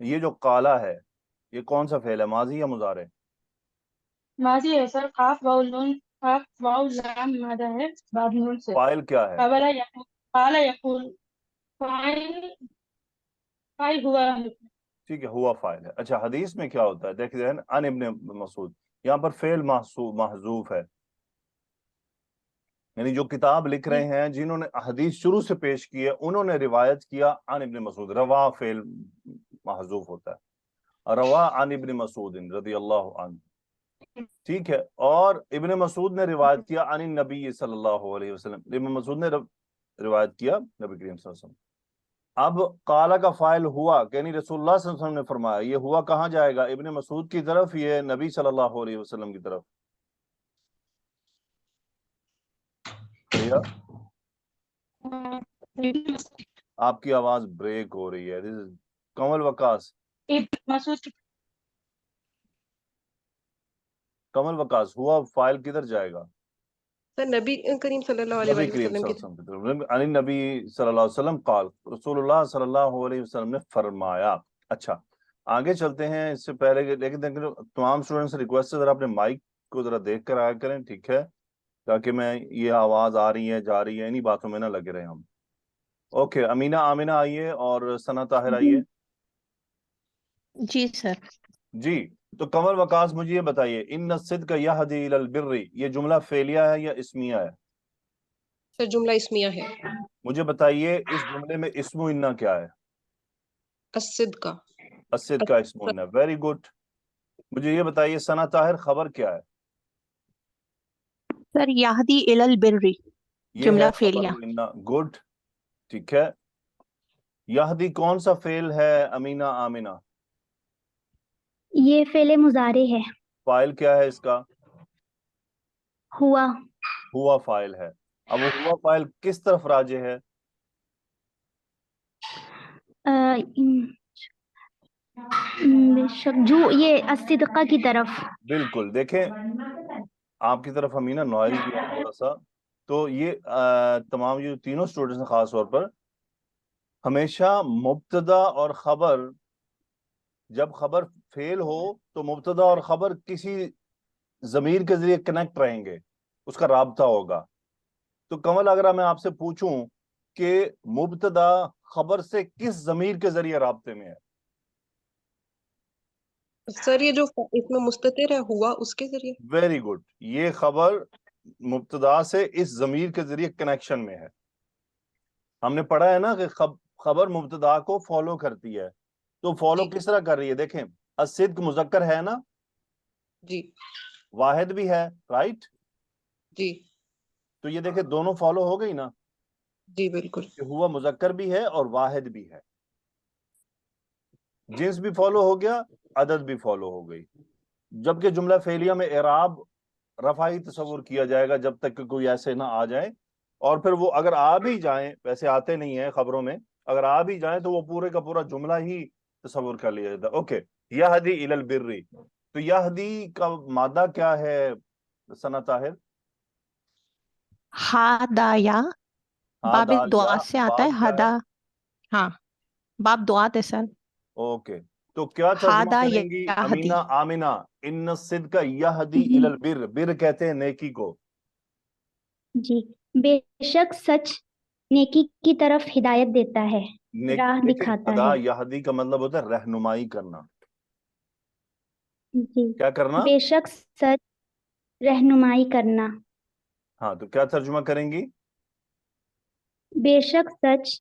یہ جو قالا ہے یہ کون سا فعل ہے، ماضی یا مضارع؟ ماضی ہے سر. خاف واؤ نون، خاف واؤ لام مادہ ہے بعد نون سے. فاعل کیا ہے؟ قبل یقول، قال یقول. فاعل فاعل ہوا. ٹھیک ہے، ہوا فاعل ہے. اچھا حدیث میں کیا ہوتا ہے؟ دیکھتے ہیں ان ابن مسعود، یہاں پر فعل محذوف ہے، یعنی جو کتاب لکھ رہے ہیں جنہوں نے حدیث شروع سے پیش کی ہے انہوں نے روایت کیا عن ابن مسعود، روا فعل محذوف ہوتا ہے، روا عن ابن مسعود رضی اللہ عنہ، ٹھیک ہے. اور ابن مسعود نے روایت کیا عن النبی صلی اللہ علیہ وسلم، ابن مسعود نے روایت کیا نبی کریم صلی اللہ علیہ وسلم. اب قالا کا فاعل ہوا، یعنی رسول اللہ صلی اللہ علیہ وسلم نے فرمایا، یہ ہوا کہاں جائے گا؟ ابن مسعود کی طرف، یہ نبی صلی اللہ علیہ وسلم کی طرف. آپ کی آواز بریک ہو رہی ہے. کمل وقاص، کمل وقاص، ہوا فائل کدھر جائے گا؟ سر نبی کریم صلی اللہ علیہ نبی کریم وسلم صلی کی اللہ علیہ وسلم کی طرف. عن نبی صلی اللہ علیہ وسلم قال، رسول اللہ صلی اللہ علیہ وسلم نے فرمایا. اچھا آگے چلتے ہیں. اس سے پہلے لیکن تمام اسٹوڈنٹ سے ریکویسٹ ہے ذرا اپنے مائک کو ذرا دیکھ کر آیا کریں، ٹھیک ہے، تاکہ میں یہ آواز آ رہی ہے جا رہی ہے انہی باتوں میں نہ لگے رہے ہم. اوکے امینہ آمینہ آئیے، اور ثنا طاہر آئیے. جی سر. جی تو کمل وقاص مجھے یہ بتائیے، ان الصدق یہدی الی البر، یہ جملہ فعلیہ ہے یا اسمیہ ہے؟ سر جملہ اسمیہ ہے. مجھے بتائیے اس جملے میں اسم انہ کیا ہے؟ الصدق. الصدق اسم انہ. Very good. مجھے یہ بتائیے ثنا طاہر خبر کیا ہے؟ سر یہدی الی البر، یہ جملہ ہے فعلیہ۔ خبر انہ، گڈ، ٹھیک ہے۔ یہدی کون سا فعل ہے امینہ آمنہ؟ یہ فعل مضارع ہے، فاعل کیا ہے اس کا؟ ہوا۔ ہوا فاعل ہے۔ اب وہ ہوا فاعل کس طرف راجع ہے؟ بے شک جو یہ الصدقہ کی طرف۔ بالکل، دیکھیں آپ کی طرف امینہ نوائز بھی ہے تھوڑا سا، تو یہ تمام یہ تینوں اسٹوڈنٹس ہیں خاص طور پر، ہمیشہ مبتدا اور خبر، جب خبر فعل ہو تو مبتدا اور خبر کسی ضمیر کے ذریعے کنیکٹ رہیں گے، اس کا رابطہ ہوگا۔ تو کمل اگر میں آپ سے پوچھوں کہ مبتدا خبر سے کس ضمیر کے ذریعے رابطے میں ہے؟ سر یہ جو اس میں مستتر ہے ہوا، اس کے ذریعے۔ ویری گڈ، یہ خبر مبتدا سے اس ضمیر کے ذریعے کنیکشن میں ہے۔ ہم نے پڑھا ہے نا کہ خبر مبتدا کو فالو کرتی ہے، تو فالو جی کس طرح کر رہی ہے؟ دیکھیں الصدق مذکر ہے نا، جی واحد بھی ہے، رائٹ؟ جی تو یہ دیکھیں دونوں فالو ہو گئی نا، جی بالکل۔ کہ ہوا مذکر بھی ہے اور واحد بھی ہے، جنس بھی فالو ہو گیا، عدد بھی فالو ہو گئی۔ جبکہ جملہ فعلیہ میں اعراب رفعی تصور کیا جائے گا جب تک کہ کوئی ایسے نہ آ جائے، اور پھر وہ اگر آ بھی جائیں، ویسے آتے نہیں ہیں خبروں میں، اگر آ بھی جائیں تو وہ پورے کا پورا جملہ ہی تصور کر لیا جاتا ہے۔ اوکے، یہدی الی البر، تو یہدی کا مادہ کیا ہے ثنا طاہر؟ ہدایا، باب ہدایا، دعا سے آتا ہے باب کیا ہے؟ ہدا، ہاں باب دعا ہے سر۔ اوکے، تو کیا ترجمہ ہدا کریں گی یہدی، امینہ آمنہ؟ ان الصدق یہدی الی البر، بر کہتے ہیں نیکی کو۔ جی، بے شک سچ نیکی کی طرف ہدایت دیتا ہے، راہ دیکھیں دکھاتا ہدا ہے۔ یہدی کا مطلب ہوتا ہے رہنمائی کرنا۔ جی، کیا کرنا؟ بے شک سچ رہنمائی کرنا۔ ہاں، تو کیا ترجمہ کریں گی؟ بے شک سچ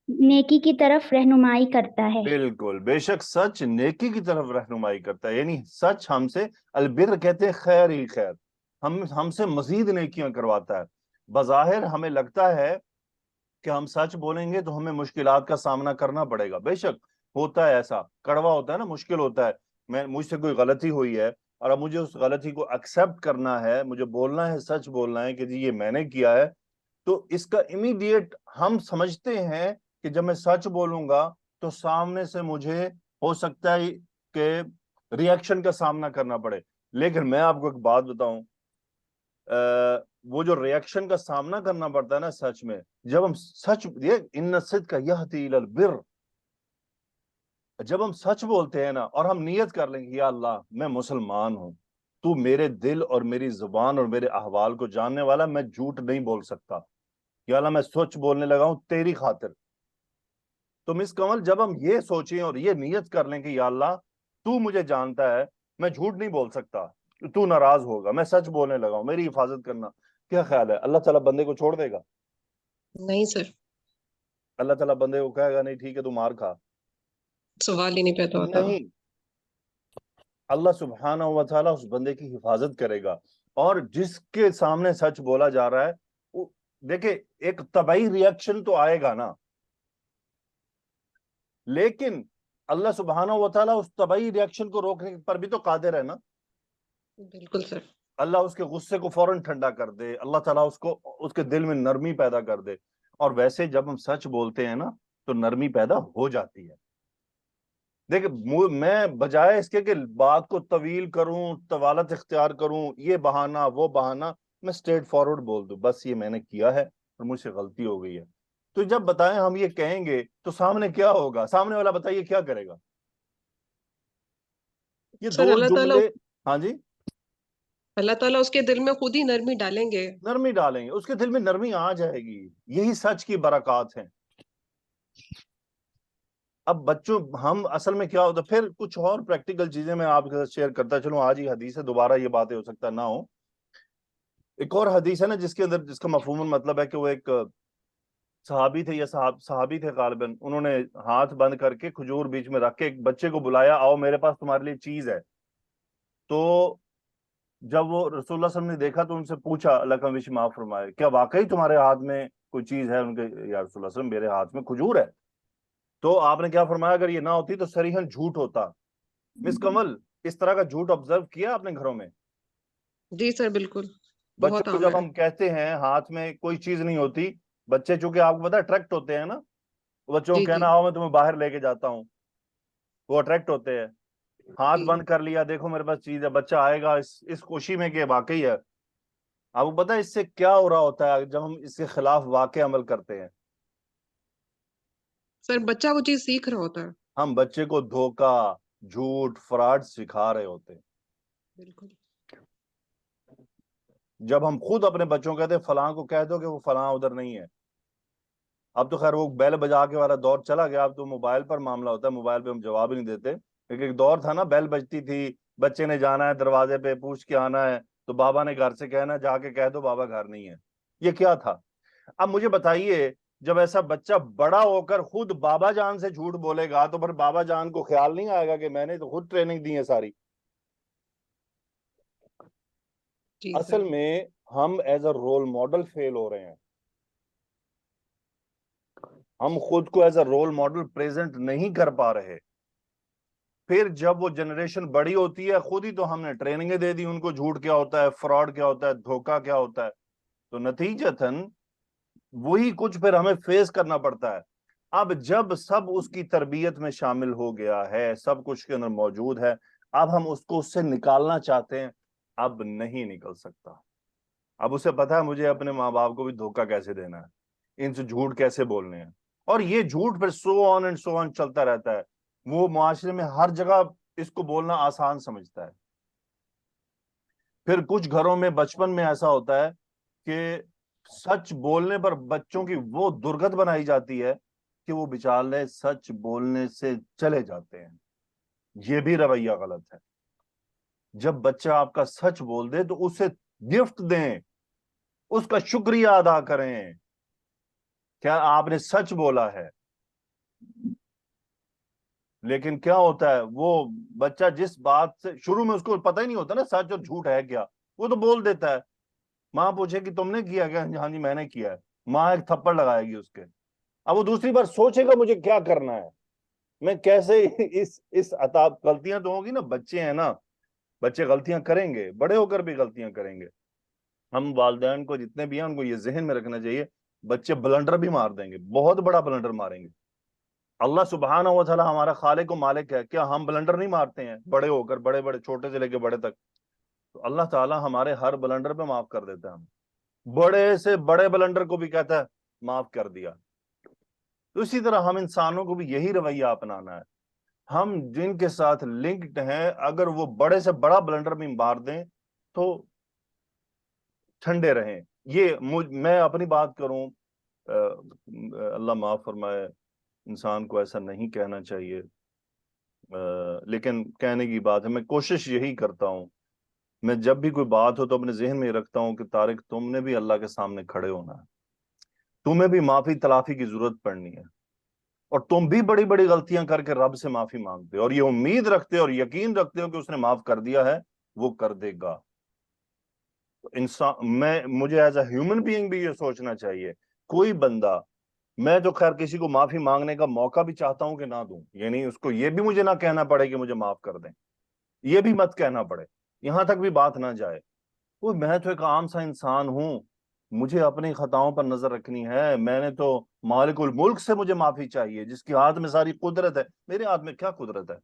نیکی کی طرف رہنمائی کرتا ہے۔ بالکل، بے شک سچ نیکی کی طرف رہنمائی کرتا ہے، یعنی سچ ہم سے، البر کہتے ہیں خیر ہی خیر، ہم سے مزید نیکیاں کرواتا ہے۔ بظاہر ہمیں لگتا ہے کہ ہم سچ بولیں گے تو ہمیں مشکلات کا سامنا کرنا پڑے گا، بے شک ہوتا ہے، ایسا کڑوا ہوتا ہے نا، مشکل ہوتا ہے، مجھ سے کوئی غلطی ہوئی ہے اور اب مجھے اس غلطی کو ایکسیپٹ کرنا ہے، مجھے بولنا ہے، سچ بولنا ہے کہ جی یہ میں نے کیا ہے، تو اس کا امیڈیٹ ہم سمجھتے ہیں کہ جب میں سچ بولوں گا تو سامنے سے مجھے ہو سکتا ہے کہ ریئیکشن کا سامنا کرنا پڑے، لیکن میں آپ کو ایک بات بتاؤں، وہ جو ریئیکشن کا سامنا کرنا پڑتا ہے نا سچ میں، جب ہم سچ، ان الصدق یہدی الی البر، جب ہم سچ بولتے ہیں نا اور ہم نیت کر لیں گے یا اللہ میں مسلمان ہوں، تو میرے دل اور میری زبان اور میرے احوال کو جاننے والا، میں جھوٹ نہیں بول سکتا، یا اللہ میں سچ بولنے لگا ہوں تیری خاطر۔ تو مس کمل جب ہم یہ سوچیں اور یہ نیت کر لیں کہ یا اللہ تو مجھے جانتا ہے، میں جھوٹ نہیں بول سکتا، تو ناراض ہوگا، میں سچ بولنے لگا ہوں، میری حفاظت کرنا، کیا خیال ہے اللہ تعالیٰ بندے کو چھوڑ دے گا؟ نہیں سر، اللہ تعالیٰ بندے کو کہے گا نہیں ٹھیک ہے تو مار کھا؟ سوال ہی نہیں پیدا ہوتا۔ نہیں، اللہ سبحانہ و تعالیٰ اس بندے کی حفاظت کرے گا، اور جس کے سامنے سچ بولا جا رہا ہے دیکھیں ایک طبعی ریئیکشن تو آئے گا نا، لیکن اللہ سبحانہ و تعالیٰ اس طبعی ریئیکشن کو روکنے پر بھی تو قادر ہے نا۔ بالکل سر۔ اللہ اس کے غصے کو فوراً ٹھنڈا کر دے، اللہ تعالیٰ اس کے دل میں نرمی پیدا کر دے، اور ویسے جب ہم سچ بولتے ہیں نا تو نرمی پیدا ہو جاتی ہے۔ دیکھ میں بجائے اس کے کہ بات کو طویل کروں، طوالت اختیار کروں، یہ بہانہ وہ بہانہ، میں سٹریٹ فارورڈ بول دوں بس یہ میں نے کیا ہے اور مجھ سے غلطی ہو گئی ہے۔ تو جب بتائیں ہم یہ کہیں گے تو سامنے کیا ہوگا؟ سامنے والا بتائیے کیا کرے گا؟ یہ سر دو اللہ تعالیٰ، جملے، ہاں جی، اللہ تعالیٰ اس کے دل میں خود ہی نرمی ڈالیں گے۔ نرمی ڈالیں گے، اس کے دل میں نرمی آ جائے گی، یہی سچ کی برکات ہیں۔ اب بچوں ہم اصل میں کیا ہوتا، پھر کچھ اور پریکٹیکل چیزیں میں آپ کے ساتھ شیئر کرتا چلوں، آج ہی حدیث ہے، دوبارہ یہ باتیں ہو سکتا نہ ہو۔ ایک اور حدیث ہے نا جس کے اندر، جس کا مفہوم مطلب ہے کہ وہ ایک صحابی تھے یا صحابی تھے غالباً، انہوں نے ہاتھ بند کر کے کھجور بیچ میں رکھ کے ایک بچے کو بلایا، آؤ میرے پاس تمہارے لیے چیز ہے، تو جب وہ رسول اللہ صلی اللہ علیہ وسلم نے دیکھا تو ان سے پوچھا اللہ کا وش معاف فرمائے کیا واقعی تمہارے ہاتھ میں کوئی چیز ہے؟ ان کے یا رسول اللہ صلی اللہ علیہ وسلم میرے ہاتھ میں کھجور ہے. تو آپ نے کیا فرمایا اگر یہ نہ ہوتی تو صریحاً جھوٹ ہوتا. مس کمل اس طرح کا جھوٹ آبزرو کیا آپ نے گھروں میں؟ جی سر بالکل بچوں بہت کو عام جب ہے. ہم کہتے ہیں ہاتھ میں کوئی چیز نہیں ہوتی، بچے چونکہ آپ کو پتا اٹریکٹ ہوتے ہیں نا، بچوں کو جی جی کہنا آؤ میں تمہیں باہر لے کے جاتا ہوں، وہ اٹریکٹ ہوتے ہیں. ہاتھ جی بند کر لیا دیکھو میرے پاس چیز ہے، بچہ آئے گا اس خوشی میں کہ واقعی ہے. آپ کو پتا ہے اس سے کیا ہو رہا ہوتا ہے جب ہم اس کے خلاف واقع عمل کرتے ہیں؟ سر بچہ وہ چیز سیکھ رہا ہوتا ہے. ہم بچے کو دھوکہ، جھوٹ، فراڈ سکھا رہے ہوتے ہیں. بالکل جب ہم خود اپنے بچوں کو کہتے ہیں فلاں کو کہہ دو کہ وہ فلاں ادھر نہیں ہے. اب تو خیر وہ بیل بجا کے والا دور چلا گیا، اب تو موبائل پر معاملہ ہوتا ہے، موبائل پہ ہم جواب ہی نہیں دیتے. لیکن ایک دور تھا نا بیل بجتی تھی، بچے نے جانا ہے دروازے پہ پوچھ کے آنا ہے تو بابا نے گھر سے کہنا جا کے کہہ دو بابا گھر نہیں ہے. یہ کیا تھا؟ اب مجھے بتائیے جب ایسا بچہ بڑا ہو کر خود بابا جان سے جھوٹ بولے گا تو پھر بابا جان کو خیال نہیں آئے گا کہ میں نے تو خود ٹریننگ دی ہے ساری. جی اصل سر میں ہم as a role model feel ہو رہے ہیں. ہم خود کو as a role model present نہیں کر پا رہے. پھر جب وہ جنریشن بڑی ہوتی ہے خود ہی تو ہم نے ٹریننگیں دے دی ان کو، جھوٹ کیا ہوتا ہے، فراڈ کیا ہوتا ہے، دھوکہ کیا ہوتا ہے. تو نتیجتاً وہی کچھ پھر ہمیں فیس کرنا پڑتا ہے. اب جب سب اس کی تربیت میں شامل ہو گیا ہے، سب کچھ کے اندر موجود ہے، اب ہم اس کو اس سے نکالنا چاہتے ہیں، اب نہیں نکل سکتا. اب اسے پتا ہے مجھے اپنے ماں باپ کو بھی دھوکہ کیسے دینا ہے، ان سے جھوٹ کیسے بولنے ہیں، اور یہ جھوٹ پھر سو آن اینڈ سو آن چلتا رہتا ہے. وہ معاشرے میں ہر جگہ اس کو بولنا آسان سمجھتا ہے. پھر کچھ گھروں میں بچپن میں ایسا ہوتا ہے کہ سچ بولنے پر بچوں کی وہ درگت بنائی جاتی ہے کہ وہ بیچارے سچ بولنے سے چلے جاتے ہیں. یہ بھی رویہ غلط ہے. جب بچہ آپ کا سچ بول دے تو اسے گفٹ دیں، اس کا شکریہ ادا کریں، کیا آپ نے سچ بولا ہے. لیکن کیا ہوتا ہے وہ بچہ جس بات سے شروع میں اس کو پتہ ہی نہیں ہوتا نا سچ اور جھوٹ ہے کیا، وہ تو بول دیتا ہے. ماں پوچھے کہ تم نے کیا کیا؟ ہاں جی میں نے کیا ہے. ماں ایک تھپڑ لگائے گی اس کے. اب وہ دوسری بار سوچے گا مجھے کیا کرنا ہے، میں کیسے اس عطاب. غلطیاں تو ہوگی نا، بچے ہیں نا، بچے غلطیاں کریں گے، بڑے ہو کر بھی غلطیاں کریں گے. ہم والدین کو جتنے بھی ہیں ان کو یہ ذہن میں رکھنا چاہیے بچے بلنڈر بھی مار دیں گے، بہت بڑا بلنڈر ماریں گے. اللہ سبحانہ و تعالی ہمارا خالق و مالک ہے، کیا ہم بلنڈر نہیں مارتے ہیں بڑے ہو کر؟ بڑے بڑے، چھوٹے سے لے کے بڑے تک. تو اللہ تعالی ہمارے ہر بلنڈر پہ معاف کر دیتا ہے. ہم بڑے سے بڑے بلنڈر کو بھی کہتا ہے معاف کر دیا. تو اسی طرح ہم انسانوں کو بھی یہی رویہ اپنانا ہے. ہم جن کے ساتھ لنکڈ ہیں اگر وہ بڑے سے بڑا بلنڈر بھی مار دیں تو ٹھنڈے رہیں. یہ میں اپنی بات کروں، اللہ معاف فرمائے، انسان کو ایسا نہیں کہنا چاہیے، لیکن کہنے کی بات ہے. میں کوشش یہی کرتا ہوں، میں جب بھی کوئی بات ہو تو اپنے ذہن میں رکھتا ہوں کہ طارق تم نے بھی اللہ کے سامنے کھڑے ہونا ہے، تمہیں بھی معافی تلافی کی ضرورت پڑنی ہے، اور تم بھی بڑی بڑی غلطیاں کر کے رب سے معافی مانگتے اور یہ امید رکھتے اور یقین رکھتے ہو کہ اس نے معاف کر دیا ہے، وہ کر دے گا. انسان مجھے ایز اے ہیومن بینگ بھی یہ سوچنا چاہیے. کوئی بندہ، میں تو خیر کسی کو معافی مانگنے کا موقع بھی چاہتا ہوں کہ نہ دوں، یعنی اس کو یہ بھی مجھے نہ کہنا پڑے کہ مجھے معاف کر دیں، یہ بھی مت کہنا پڑے، یہاں تک بھی بات نہ جائے. میں تو ایک عام سا انسان ہوں، مجھے اپنی خطاؤں پر نظر رکھنی ہے. میں نے تو مالک الملک سے مجھے معافی چاہیے جس کے ہاتھ میں ساری قدرت ہے. میرے ہاتھ میں کیا قدرت ہے؟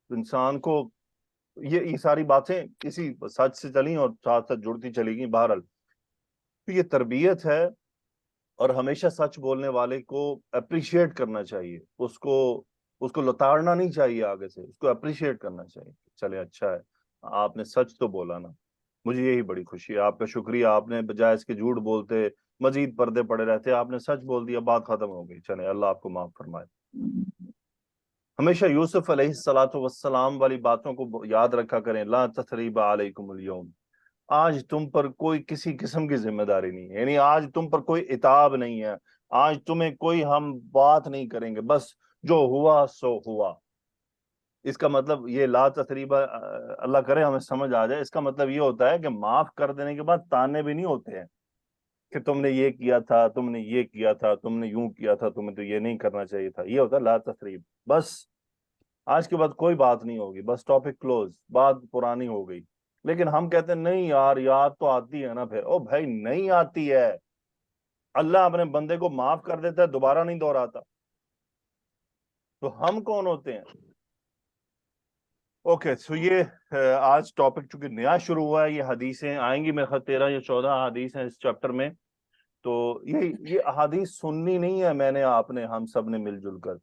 انسان کو یہ ساری باتیں کسی سچ سے چلیں اور ساتھ ساتھ جڑتی چلی گئیں. بہرحال یہ تربیت ہے، اور ہمیشہ سچ بولنے والے کو اپریشیٹ کرنا چاہیے، اس کو لتاڑنا نہیں چاہیے، آگے سے اس کو اپریشیٹ کرنا چاہیے. چلے اچھا ہے آپ نے سچ تو بولا نا، مجھے یہی بڑی خوشی ہے، آپ کا شکریہ. آپ نے بجائے اس کے جھوٹ بولتے مزید پردے پڑے رہتے آپ نے سچ بول دیا، بات ختم ہو گئی. چلے اللہ آپ کو معاف فرمائے. ہمیشہ یوسف علیہ السلام والی باتوں کو یاد رکھا کریں. لا تثریب علیکم اليوم، آج تم پر کوئی کسی قسم کی ذمہ داری نہیں ہے، یعنی آج تم پر کوئی عتاب نہیں ہے، آج تمہیں کوئی ہم بات نہیں کریں گے، بس جو ہوا سو ہوا. اس کا مطلب یہ لا تثریب اللہ کرے ہمیں سمجھ آ جائے، اس کا مطلب یہ ہوتا ہے کہ معاف کر دینے کے بعد تانے بھی نہیں ہوتے ہیں کہ تم نے یہ کیا تھا، تم نے یہ کیا تھا، تم نے یوں کیا تھا، تمہیں تو یہ نہیں کرنا چاہیے تھا. یہ ہوتا ہے لا تثریب. بس آج کے بعد کوئی بات نہیں ہوگی، بس ٹاپک کلوز، بات پرانی ہو گئی. لیکن ہم کہتے ہیں نہیں یار یاد تو آتی ہے نا. پھر او بھائی نہیں آتی ہے، اللہ اپنے بندے کو معاف کر دیتا ہے، دوبارہ نہیں دہراتا. تو ہم کون ہوتے ہیں؟ اوکے سو یہ آج ٹاپک چونکہ نیا شروع ہوا ہے، یہ حدیثیں آئیں گی، میرے خیال 13 یا 14 حدیث ہیں اس چیپٹر میں. تو یہ احادیث سننی نہیں ہے، میں نے آپ نے ہم سب نے مل جل کر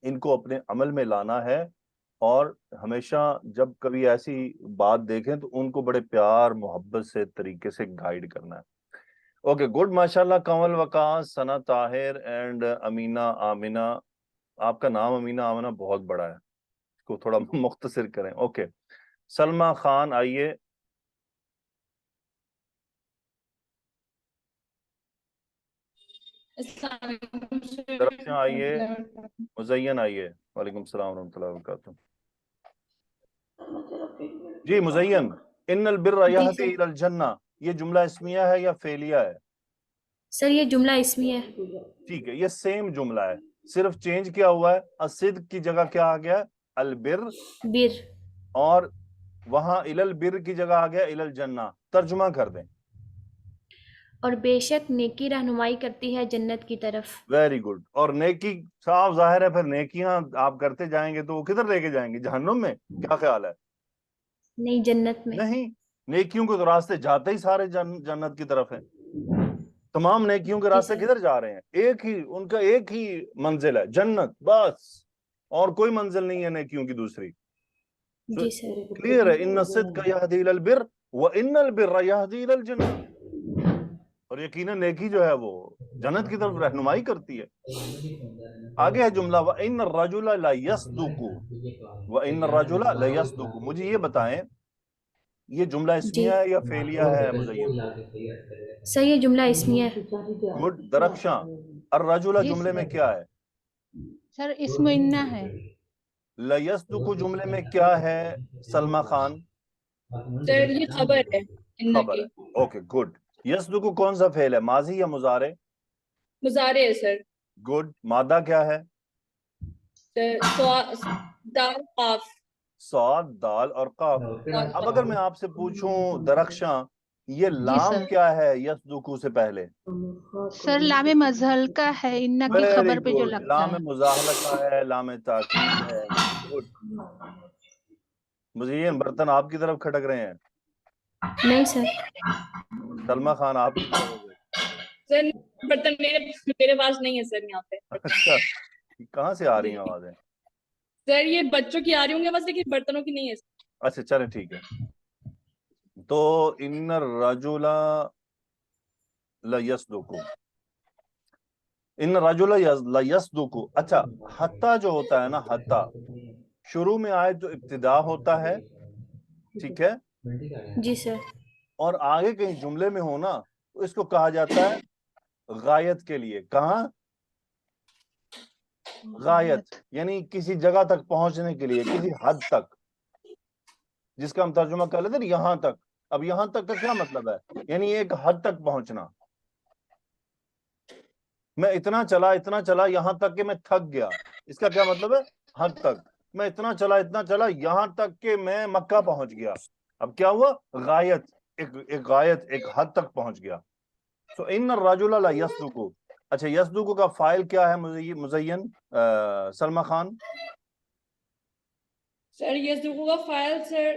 ان کو اپنے عمل میں لانا ہے. اور ہمیشہ جب کبھی ایسی بات دیکھیں تو ان کو بڑے پیار محبت سے طریقے سے گائیڈ کرنا ہے. اوکے گڈ، ماشاءاللہ. کنول وقاص، ثنا طاہر اینڈ امینہ آمنہ. آپ کا نام امینہ آمنہ بہت بڑا ہے، اس کو تھوڑا مختصر کریں. اوکے سلمہ خان آئیے. درخشاں آئیے. مزین آئیے. وعلیکم السلام ورحمۃ اللہ وبرکاتہ. جی مزین، ان البر یہدی الی الجنہ، یہ جملہ اسمیہ ہے یا فعلیہ ہے؟ سر یہ جملہ اسمی ہے. ٹھیک ہے، یہ سیم جملہ ہے، صرف چینج کیا ہوا ہے. الصدق کی جگہ کیا آ گیا؟ البر. بر. اور وہاں الی البر کی جگہ آ گیا الی الجنہ. ترجمہ کر دیں. اور بے شک نیکی رہنمائی کرتی ہے جنت کی طرف. Very good. اور نیکی صاف ظاہر ہے، پھر نیکیاں آپ کرتے جائیں گے تو وہ کدھر لے کے جائیں گے؟ جہنم میں؟ کیا خیال ہے؟ نہیں، جنت میں. نہیں، نیکیوں کے تو راستے جاتے ہی سارے جنت کی طرف ہیں. تمام نیکیوں کے راستے سر. کدھر جا رہے ہیں؟ ایک ہی ان کا ایک ہی منزل ہے، جنت، بس. اور کوئی منزل نہیں ہے نیکیوں کی دوسری. جی سر. کلیئر ہے. ان الصدق یہدی الی البر وان البر یہدی الی الجنہ. اور یقیناً نیکی جو ہے وہ جنت کی طرف رہنمائی کرتی ہے. آگے ہے جملہ وَإِنَّ الرَّجُلَ لَيَصْدُقُ. وَإِنَّ الرَّجُلَ لَيَصْدُقُ. مجھے یہ بتائیں یہ جملہ اسمیہ ہے یا فعلیہ ہے مزین؟ سر یہ جملہ اسمی ہے. گڈ. درخشاں، الرجل جی جملے میں سر. کیا ہے؟ سر اسم انہ ہے. لیصدق جملے میں کیا ہے سلمہ خان؟ سر یہ خبر ہے ان خبر کی. ہے. Okay good. یصدق کون سا فعل ہے، ماضی یا مضارع؟ مضارع ہے سر. گڈ. مادہ کیا ہے؟ دال قاف. صاد، دال اور قاف. اب اگر میں آپ سے پوچھوں درخشاں، یہ جی لام سر. کیا ہے یصدق سے پہلے؟ سر لام مظہر کا ہے انہ کی ویری خبر پہ جو گڈ. لگتا لام ہے. مزاحلہ کا ہے، لام تاکید ہے. گڈ. مزین برتن آپ کی طرف کھٹک رہے ہیں. نہیں سر. سلمہ خان آپ کی طرف ہو گئے. سر برتن میرے پاس نہیں ہے سر یہاں پہ. اچھا، کہاں سے آ رہی ہیں آوازیں؟ سر یہ بچوں کی آ رہی ہوں گے بس، لیکن برتنوں کی نہیں ہے. اچھا چلیں ٹھیک ہے. تو ان الرجل لیصدق، ان الرجل لیصدق. اچھا حتی جو ہوتا ہے نا، حتی شروع میں آئے تو ابتدا ہوتا ہے، ٹھیک ہے، جی سر. اور آگے کہیں جملے میں ہونا تو اس کو کہا جاتا ہے غایت کے لیے. کہاں؟ غایت، یعنی کسی جگہ تک پہنچنے کے لیے، کسی حد تک، جس کا ہم ترجمہ کر لیتے ہیں یہاں تک. اب یہاں تک کا کیا مطلب ہے؟ یعنی ایک حد تک پہنچنا. میں اتنا چلا یہاں تک کہ میں تھک گیا. اس کا کیا مطلب ہے؟ حد تک. میں اتنا چلا یہاں تک کہ میں مکہ پہنچ گیا. اب کیا ہوا؟ غایت، ایک غایت، ایک حد تک پہنچ گیا. سو ان الرجل لا یصدق. اچھا یصدق کا فاعل کیا ہے مزین سلمہ خان؟ سر یصدق کا فاعل سر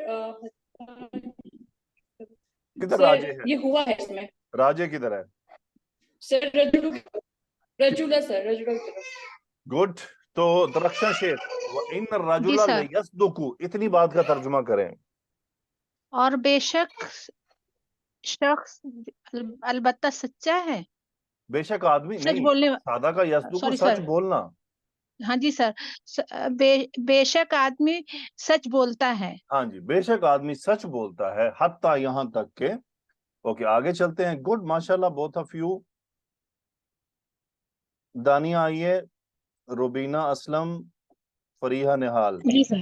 کدھر سر راجے ہے؟ یہ ہوا ہے اس میں. راجے کدھر ہے؟ سر رجولہ سر رجولہ کی طرف. گڈ. تو درخشاں شیخ وَإِنَّ جی الرَّجُلَ سر. لَيَصْدُقُ، اتنی بات کا ترجمہ کریں. اور بے شک شخص البتہ سچا ہے. بے شک آدمی سچ نہیں، بولنے. سادہ کا یصدق سوری سچ سر. بولنا. ہاں جی سر. بے شک آدمی سچ بولتا ہے. ہاں جی، بے شک آدمی سچ بولتا ہے حتیٰ یہاں تک کہ. اوکے آگے چلتے ہیں. گڈ ماشاءاللہ بوتھ آف یو. دانیہ آئیے، روبینہ اسلم، فریحہ نہال. جی سر.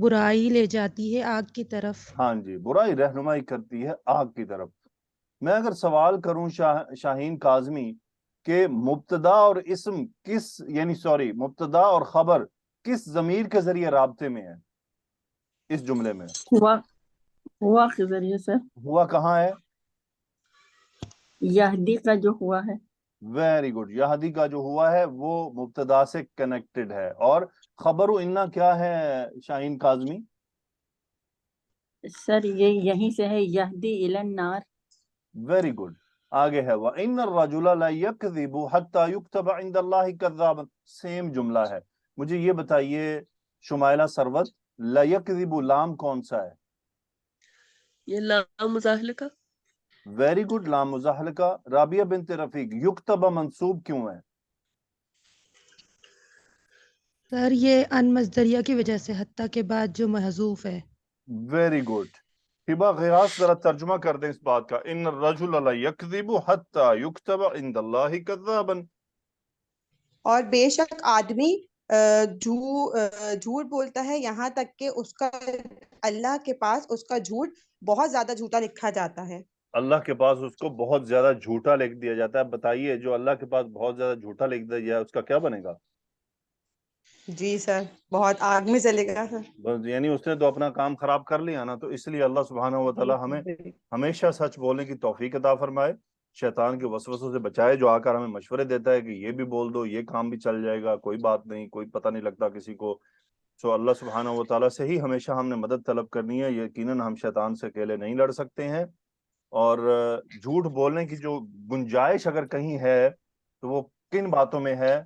برائی لے جاتی ہے آگ کی طرف. ہاں جی، برائی رہنمائی کرتی ہے آگ کی طرف. میں اگر سوال کروں شاہین کاظمی کہ مبتدا اور اسم کس مبتدا اور خبر کس ضمیر کے ذریعے رابطے میں ہے اس جملے میں؟ ہوا کے ذریعے سے. ہوا کہاں ہے؟ یہدی کا جو ہوا ہے. Very good. یہدی کا جو ہوا ہے وہ مبتدا سے کنیکٹڈ ہے. اور خبر انا کیا ہے شاہین کاظمی؟ سر یہ یہیں سے ہے، یہدی الی النار. Very good. آگے ہے وَإِنَّ الرَّجُلَ لَا يَكْذِبُ حَتَّى يُكْتَبَ عِنْدَ اللَّهِ كَذَّابًا. سیم جملہ ہے. مجھے یہ بتائیے شمائلہ سروت، لا يَكْذِبُ لام کون سا ہے؟ یہ لام مزاحلہ. ویری گڈ، لام مزاحلقہ. رابعہ بنت رفیق، یکتب منصوب کیوں ہے؟ سر یہ ان مصدریہ کی وجہ سے، حتیٰ کے بعد جو محذوف ہے. Very good. ہبا غیاث ذرا ترجمہ کر دیں اس بات کا. ان الرجل لا یکذب حتی یکتب عند اللہ کذابا. اور بے شک آدمی جھوٹ بولتا ہے یہاں تک کہ اس کا اللہ کے پاس اس کا جھوٹ بہت زیادہ جھوٹا لکھا جاتا ہے. اللہ کے پاس اس کو بہت زیادہ جھوٹا لکھ دیا جاتا ہے. بتائیے جو اللہ کے پاس بہت زیادہ جھوٹا لکھ دیا جائے اس کا کیا بنے گا؟ جی سر، بہت آگ میں جلے گا سر. بس یعنی اس نے تو اپنا کام خراب کر لیا نا. تو اس لیے اللہ سبحانہ و تعالی ہمیں ہمیشہ سچ بولنے کی توفیق عطا فرمائے، شیطان کے وسوسوں سے بچائے جو آ کر ہمیں مشورے دیتا ہے کہ یہ بھی بول دو، یہ کام بھی چل جائے گا، کوئی بات نہیں، کوئی پتہ نہیں لگتا کسی کو. سو اللہ سبحانہ و تعالیٰ سے ہی ہمیشہ ہم نے مدد طلب کرنی ہے. یقیناً ہم شیطان سے اکیلے نہیں لڑ سکتے ہیں. اور جھوٹ بولنے کی جو گنجائش اگر کہیں ہے تو وہ کن باتوں میں ہے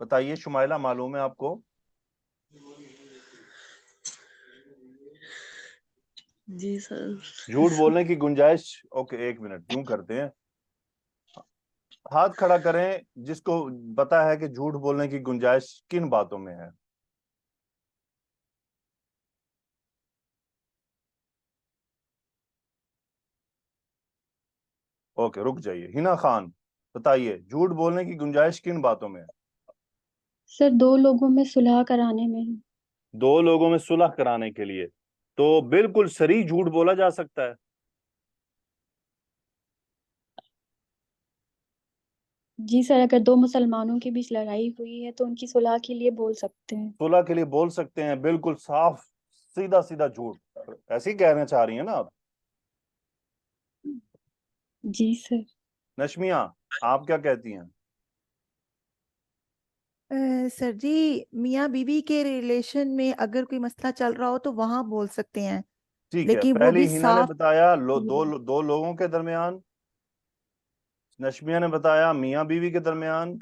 بتائیے شمائلہ، معلوم ہے آپ کو؟ جی سر، جھوٹ بولنے کی گنجائش. اوکے ایک منٹ یوں کرتے ہیں، ہاتھ کھڑا کریں جس کو پتا ہے کہ جھوٹ بولنے کی گنجائش کن باتوں میں ہے. اوکے رک جائیے. ہنا خان بتائیے جھوٹ بولنے کی گنجائش کن باتوں میں ہے؟ سر 2 لوگوں میں صلح کرانے میں ہے. 2 لوگوں میں صلح کرانے کے لیے. تو بالکل صریح جھوٹ بولا جا سکتا ہے. جی سر، اگر 2 مسلمانوں کے بیچ لڑائی ہوئی ہے تو ان کی صلح کے لیے بول سکتے ہیں. صلح کے لیے بول سکتے ہیں. بالکل صاف سیدھا سیدھا جھوٹ. ایسے ہی کہنا چاہ رہی ہیں نا آپ؟ جی سر. نشمیہ آپ کیا کہتی ہیں؟ سر جی میاں بیوی کے ریلیشن میں اگر کوئی مسئلہ چل رہا ہو تو وہاں بول سکتے ہیں، ٹھیک ہے. لیکن وہ پہلی بھی ہنا نے صاف. بتایا دو لوگوں کے درمیان، نشمیہ نے بتایا میاں بیوی کے درمیان،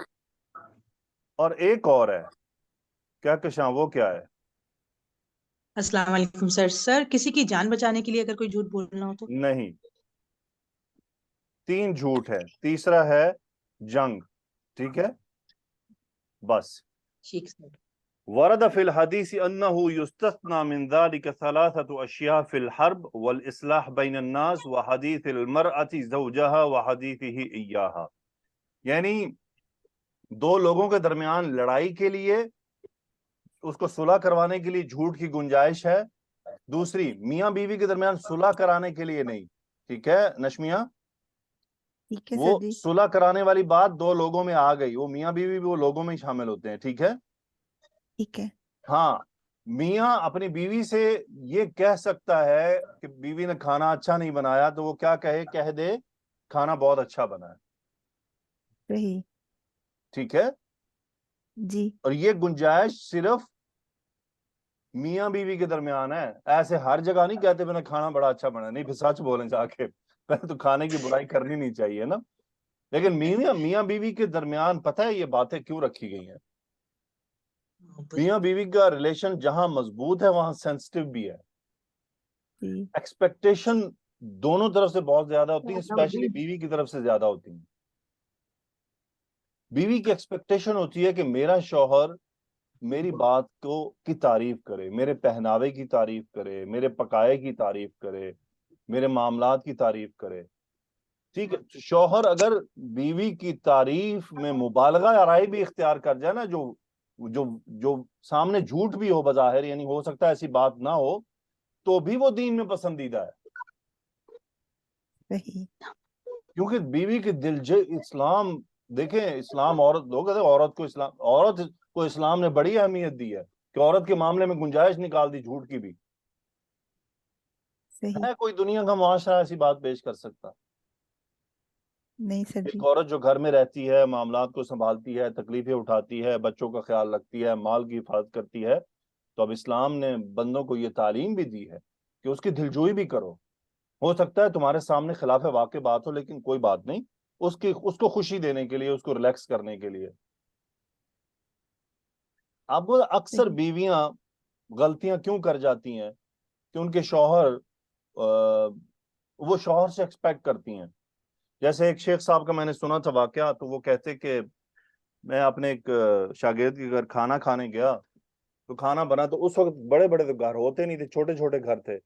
اور ایک اور ہے کیا کشاں، وہ کیا ہے؟ السلام علیکم سر. سر کسی کی جان بچانے کے لیے اگر کوئی جھوٹ بولنا ہو تو؟ نہیں، 3 جھوٹ ہے، تیسرا ہے جنگ. ٹھیک ہے بس. ٹھیک سر. ورد فی الحدیث انه یستثنى من ذلك 3 اشیاء فی الحرب والاصلاح بین الناس وحدیث المرأة زوجها وحدیثه ایاها. یعنی 2 لوگوں کے درمیان لڑائی کے لیے اس کو صلح کروانے کے لیے جھوٹ کی گنجائش ہے. دوسری میاں بیوی کے درمیان صلح کرانے کے لیے نہیں. ٹھیک ہے نشمیہ؟ ٹھیک ہے وہ سر جی. صلح کرانے والی بات 2 لوگوں میں آ گئی، وہ میاں بیوی بھی وہ لوگوں میں ہی شامل ہوتے ہیں. ٹھیک ہے؟ ٹھیک ہے. ہاں، میاں اپنی بیوی سے یہ کہہ سکتا ہے کہ بیوی نے کھانا اچھا نہیں بنایا تو وہ کیا کہہ دے کھانا بہت اچھا بنا ہے. صحیح. ٹھیک ہے؟ جی. اور یہ گنجائش صرف میاں بیوی کے درمیان ہے. ایسے ہر جگہ نہیں کہتے میں نے کھانا بڑا اچھا بنا. نہیں پھر سچ بولیں جا کے، پہلے تو کھانے کی برائی کرنی نہیں چاہیے نا. لیکن میاں بیوی کے درمیان پتہ ہے یہ باتیں کیوں رکھی گئی ہیں؟ میاں بیوی کا ریلیشن جہاں مضبوط ہے وہاں سینسٹیو بھی ہے. ایکسپیکٹیشن دونوں طرف سے بہت زیادہ ہوتی ہیں، اسپیشلی بیوی کی طرف سے زیادہ ہوتی ہیں. بیوی کی ایکسپیکٹیشن ہوتی ہے کہ میرا شوہر میری بات کی تعریف کرے، میرے پہناوے کی تعریف کرے، میرے پکائے کی تعریف کرے، میرے معاملات کی تعریف کرے. ٹھیک ہے؟ شوہر اگر بیوی کی تعریف میں مبالغہ آرائی بھی اختیار کر جائے نا، جو جو سامنے جھوٹ بھی ہو بظاہر، یعنی ہو سکتا ہے ایسی بات نہ ہو، تو بھی وہ دین میں پسندیدہ ہے، صحیح. کیونکہ بیوی کے اسلام دیکھیں، اسلام عورت، لوگ کہتے ہیں عورت کو اسلام نے بڑی اہمیت دی ہے کہ عورت کے معاملے میں گنجائش نکال دی جھوٹ کی بھی. صحیح. ہے کوئی دنیا کا معاشرہ ایسی بات پیش کر سکتا؟ نہیں سر جی. ایک عورت جو گھر میں رہتی ہے، معاملات کو سنبھالتی ہے، تکلیفیں اٹھاتی ہے، بچوں کا خیال رکھتی ہے، مال کی حفاظت کرتی ہے، تو اب اسلام نے بندوں کو یہ تعلیم بھی دی ہے کہ اس کی دلجوئی بھی کرو. ہو سکتا ہے تمہارے سامنے خلاف واقع بات ہو، لیکن کوئی بات نہیں، اس کو خوشی دینے کے لیے، اس کو ریلیکس کرنے کے لیے. آپ کو اکثر صحیح. بیویاں غلطیاں کیوں کر جاتی ہیں کہ ان کے شوہر وہ شوہر سے ایکسپیکٹ کرتی ہیں. جیسے ایک شیخ صاحب کا میں نے سنا تھا واقعہ، تو وہ کہتے کہ میں اپنے ایک شاگرد کے گھر کھانا کھانے گیا، تو کھانا بنا، تو اس وقت بڑے بڑے تو گھر ہوتے نہیں تھے، چھوٹے چھوٹے گھر تھے.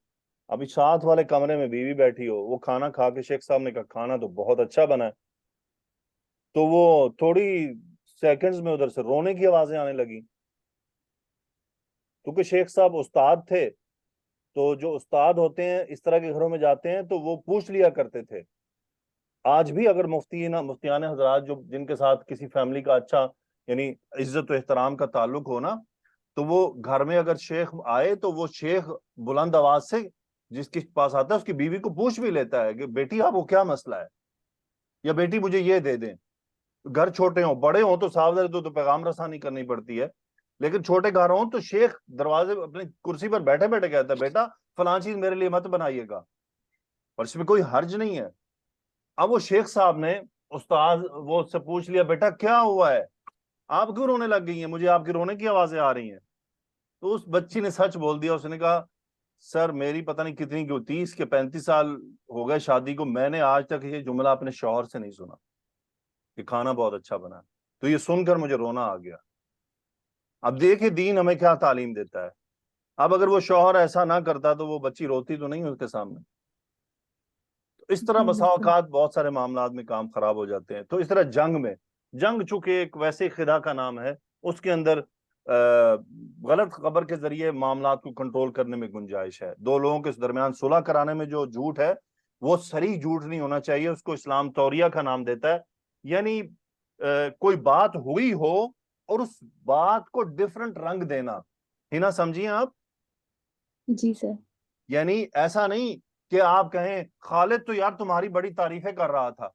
ابھی ساتھ والے کمرے میں بیوی بیٹھی ہو، وہ کھانا کھا کے شیخ صاحب نے کہا کھانا تو بہت اچھا بنا ہے، تو وہ تھوڑی سیکنڈز میں ادھر سے رونے کی آوازیں آنے لگی. کیونکہ شیخ صاحب استاد تھے، تو جو استاد ہوتے ہیں اس طرح کے گھروں میں جاتے ہیں تو وہ پوچھ لیا کرتے تھے. آج بھی اگر مفتیان حضرات جن کے ساتھ کسی فیملی کا اچھا یعنی عزت و احترام کا تعلق ہو نا، تو وہ گھر میں اگر شیخ آئے تو وہ شیخ بلند آواز سے جس کے پاس آتا ہے اس کی بیوی کو پوچھ بھی لیتا ہے کہ بیٹی آپ کو کیا مسئلہ ہے، یا بیٹی مجھے یہ دے دیں. گھر چھوٹے ہوں، بڑے ہوں تو ساودھانی تو پیغام رسانی کرنی پڑتی ہے، لیکن چھوٹے گھر ہوں تو شیخ دروازے اپنی کرسی پر بیٹھے بیٹھے کہتا ہے بیٹا فلاں چیز میرے لیے مت بنائیے گا، اور اس میں کوئی حرج نہیں ہے. اب وہ شیخ صاحب نے استاد وہ سے پوچھ لیا بیٹا کیا ہوا ہے، آپ کیوں رونے لگ گئی ہیں، مجھے آپ کی رونے کی آوازیں آ رہی ہیں. تو اس بچی نے سچ بول دیا، اس نے کہا سر میری پتہ نہیں کتنی 30 کے 35 سال ہو گئے شادی کو، میں نے آج تک یہ جملہ اپنے شوہر سے نہیں سنا کہ کھانا بہت اچھا بنا، تو یہ سن کر مجھے رونا آ گیا. اب دیکھیں دین ہمیں کیا تعلیم دیتا ہے. اب اگر وہ شوہر ایسا نہ کرتا تو وہ بچی روتی تو نہیں اس کے سامنے. اس طرح جی بسا بالکل. اوقات بہت سارے معاملات میں کام خراب ہو جاتے ہیں. تو اس طرح جنگ چونکہ ایک ویسے خدا کا نام ہے، اس کے اندر غلط خبر کے ذریعے معاملات کو کنٹرول کرنے میں گنجائش ہے. دو لوگوں کے درمیان صلح کرانے میں جو جھوٹ ہے وہ صریح جھوٹ نہیں ہونا چاہیے، اس کو اسلام توریہ کا نام دیتا ہے. یعنی کوئی بات ہوئی ہو اور اس بات کو ڈفرنٹ رنگ دینا، ہی نہ سمجھیے آپ. جی سر. یعنی ایسا نہیں کہ آپ کہیں خالد تو یار تمہاری بڑی تعریفیں کر رہا تھا،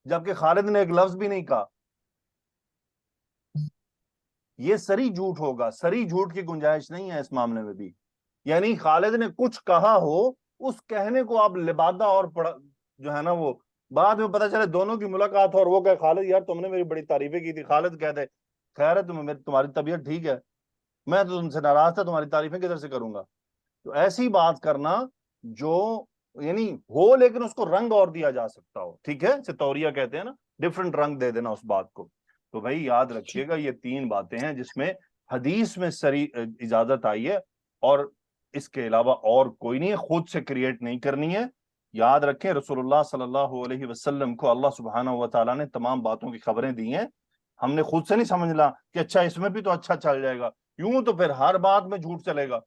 جبکہ خالد نے ایک لفظ بھی نہیں کہا. یہ سری جھوٹ ہوگا، سری جھوٹ کی گنجائش نہیں ہے اس معاملے میں بھی. یعنی خالد نے کچھ کہا ہو، اس کہنے کو آپ لبادہ اور جو ہے نا وہ بعد میں پتہ چلے دونوں کی ملاقات ہو اور وہ کہے خالد یار تم نے میری بڑی تعریفیں کی تھی، خالد کہہ دے خیر ہے تمہاری طبیعت ٹھیک ہے، میں تو تم سے ناراض تھا، تمہاری تعریفیں کدھر سے کروں گا. تو ایسی بات کرنا جو یعنی ہو لیکن اس کو رنگ اور دیا جا سکتا ہو، ٹھیک ہے، اسے توریہ کہتے ہیں نا، ڈفرنٹ رنگ دے دینا اس بات کو. تو بھائی یاد رکھیے گا یہ 3 باتیں ہیں جس میں حدیث میں سری اجازت آئی ہے، اور اس کے علاوہ اور کوئی نہیں ہے، خود سے کریٹ نہیں کرنی ہے. یاد رکھیں رسول اللہ صلی اللہ علیہ وسلم کو اللہ سبحانہ و تعالیٰ نے تمام باتوں کی خبریں دی ہیں. ہم نے خود سے نہیں سمجھنا کہ اچھا اس میں بھی تو اچھا چل جائے گا، یوں تو پھر ہر بات میں جھوٹ چلے گا.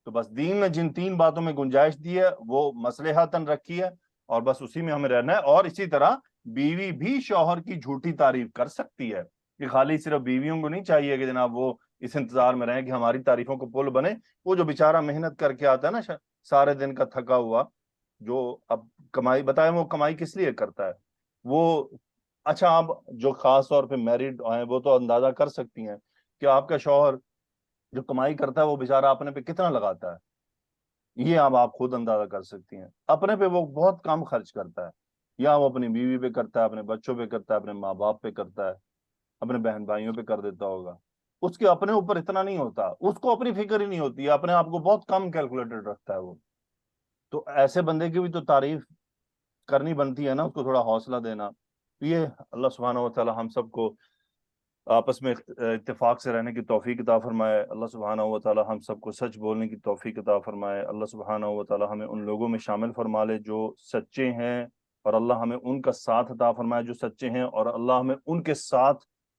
تو بس دین نے جن 3 باتوں میں گنجائش دی ہے وہ مصلحتاً رکھی ہے، اور بس اسی میں ہمیں رہنا ہے. اور اسی طرح بیوی بھی شوہر کی جھوٹی تعریف کر سکتی ہے، کہ خالی صرف بیویوں کو نہیں چاہیے کہ جناب وہ اس انتظار میں رہیں کہ ہماری تعریفوں کو پل بنے. وہ جو بیچارہ محنت کر کے آتا ہے نا سارے دن کا تھکا ہوا، جو اب کمائی بتائیں وہ کمائی کس لیے کرتا ہے وہ. اچھا آپ جو خاص طور پہ میریڈ ہیں وہ تو اندازہ کر سکتی ہیں کہ آپ کا شوہر جو کمائی کرتا ہے وہ بیچارہ اپنے پہ کتنا لگاتا ہے. یہ آپ خود اندازہ کر سکتی ہیں. اپنے پہ وہ بہت کم خرچ کرتا ہے، یا وہ اپنی بیوی پہ کرتا ہے، اپنے بچوں پہ کرتا ہے، اپنے ماں باپ پہ کرتا ہے، اپنے بہن بھائیوں پہ کر دیتا ہوگا. اس کے اپنے اوپر اتنا نہیں ہوتا، اس کو اپنی فکر ہی نہیں ہوتی ہے، اپنے آپ کو بہت کم کیلکولیٹڈ رکھتا ہے وہ. تو ایسے بندے کی بھی تو تعریف کرنی بنتی ہے نا، اس کو تھوڑا حوصلہ دینا. یہ اللہ سبحانہ و تعالی ہم سب کو آپس میں اتفاق سے رہنے کی توفیق عطا فرمائے. اللہ سبحانہ و تعالی ہم سب کو سچ بولنے کی توفیق عطا فرمائے. اللہ سبحانہ و تعالی ہمیں ان لوگوں میں شامل فرما لے جو سچے ہیں، اور اللہ ہمیں ان کا ساتھ عطا فرمائے جو سچے ہیں، اور اللہ ہمیں ان کے ساتھ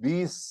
20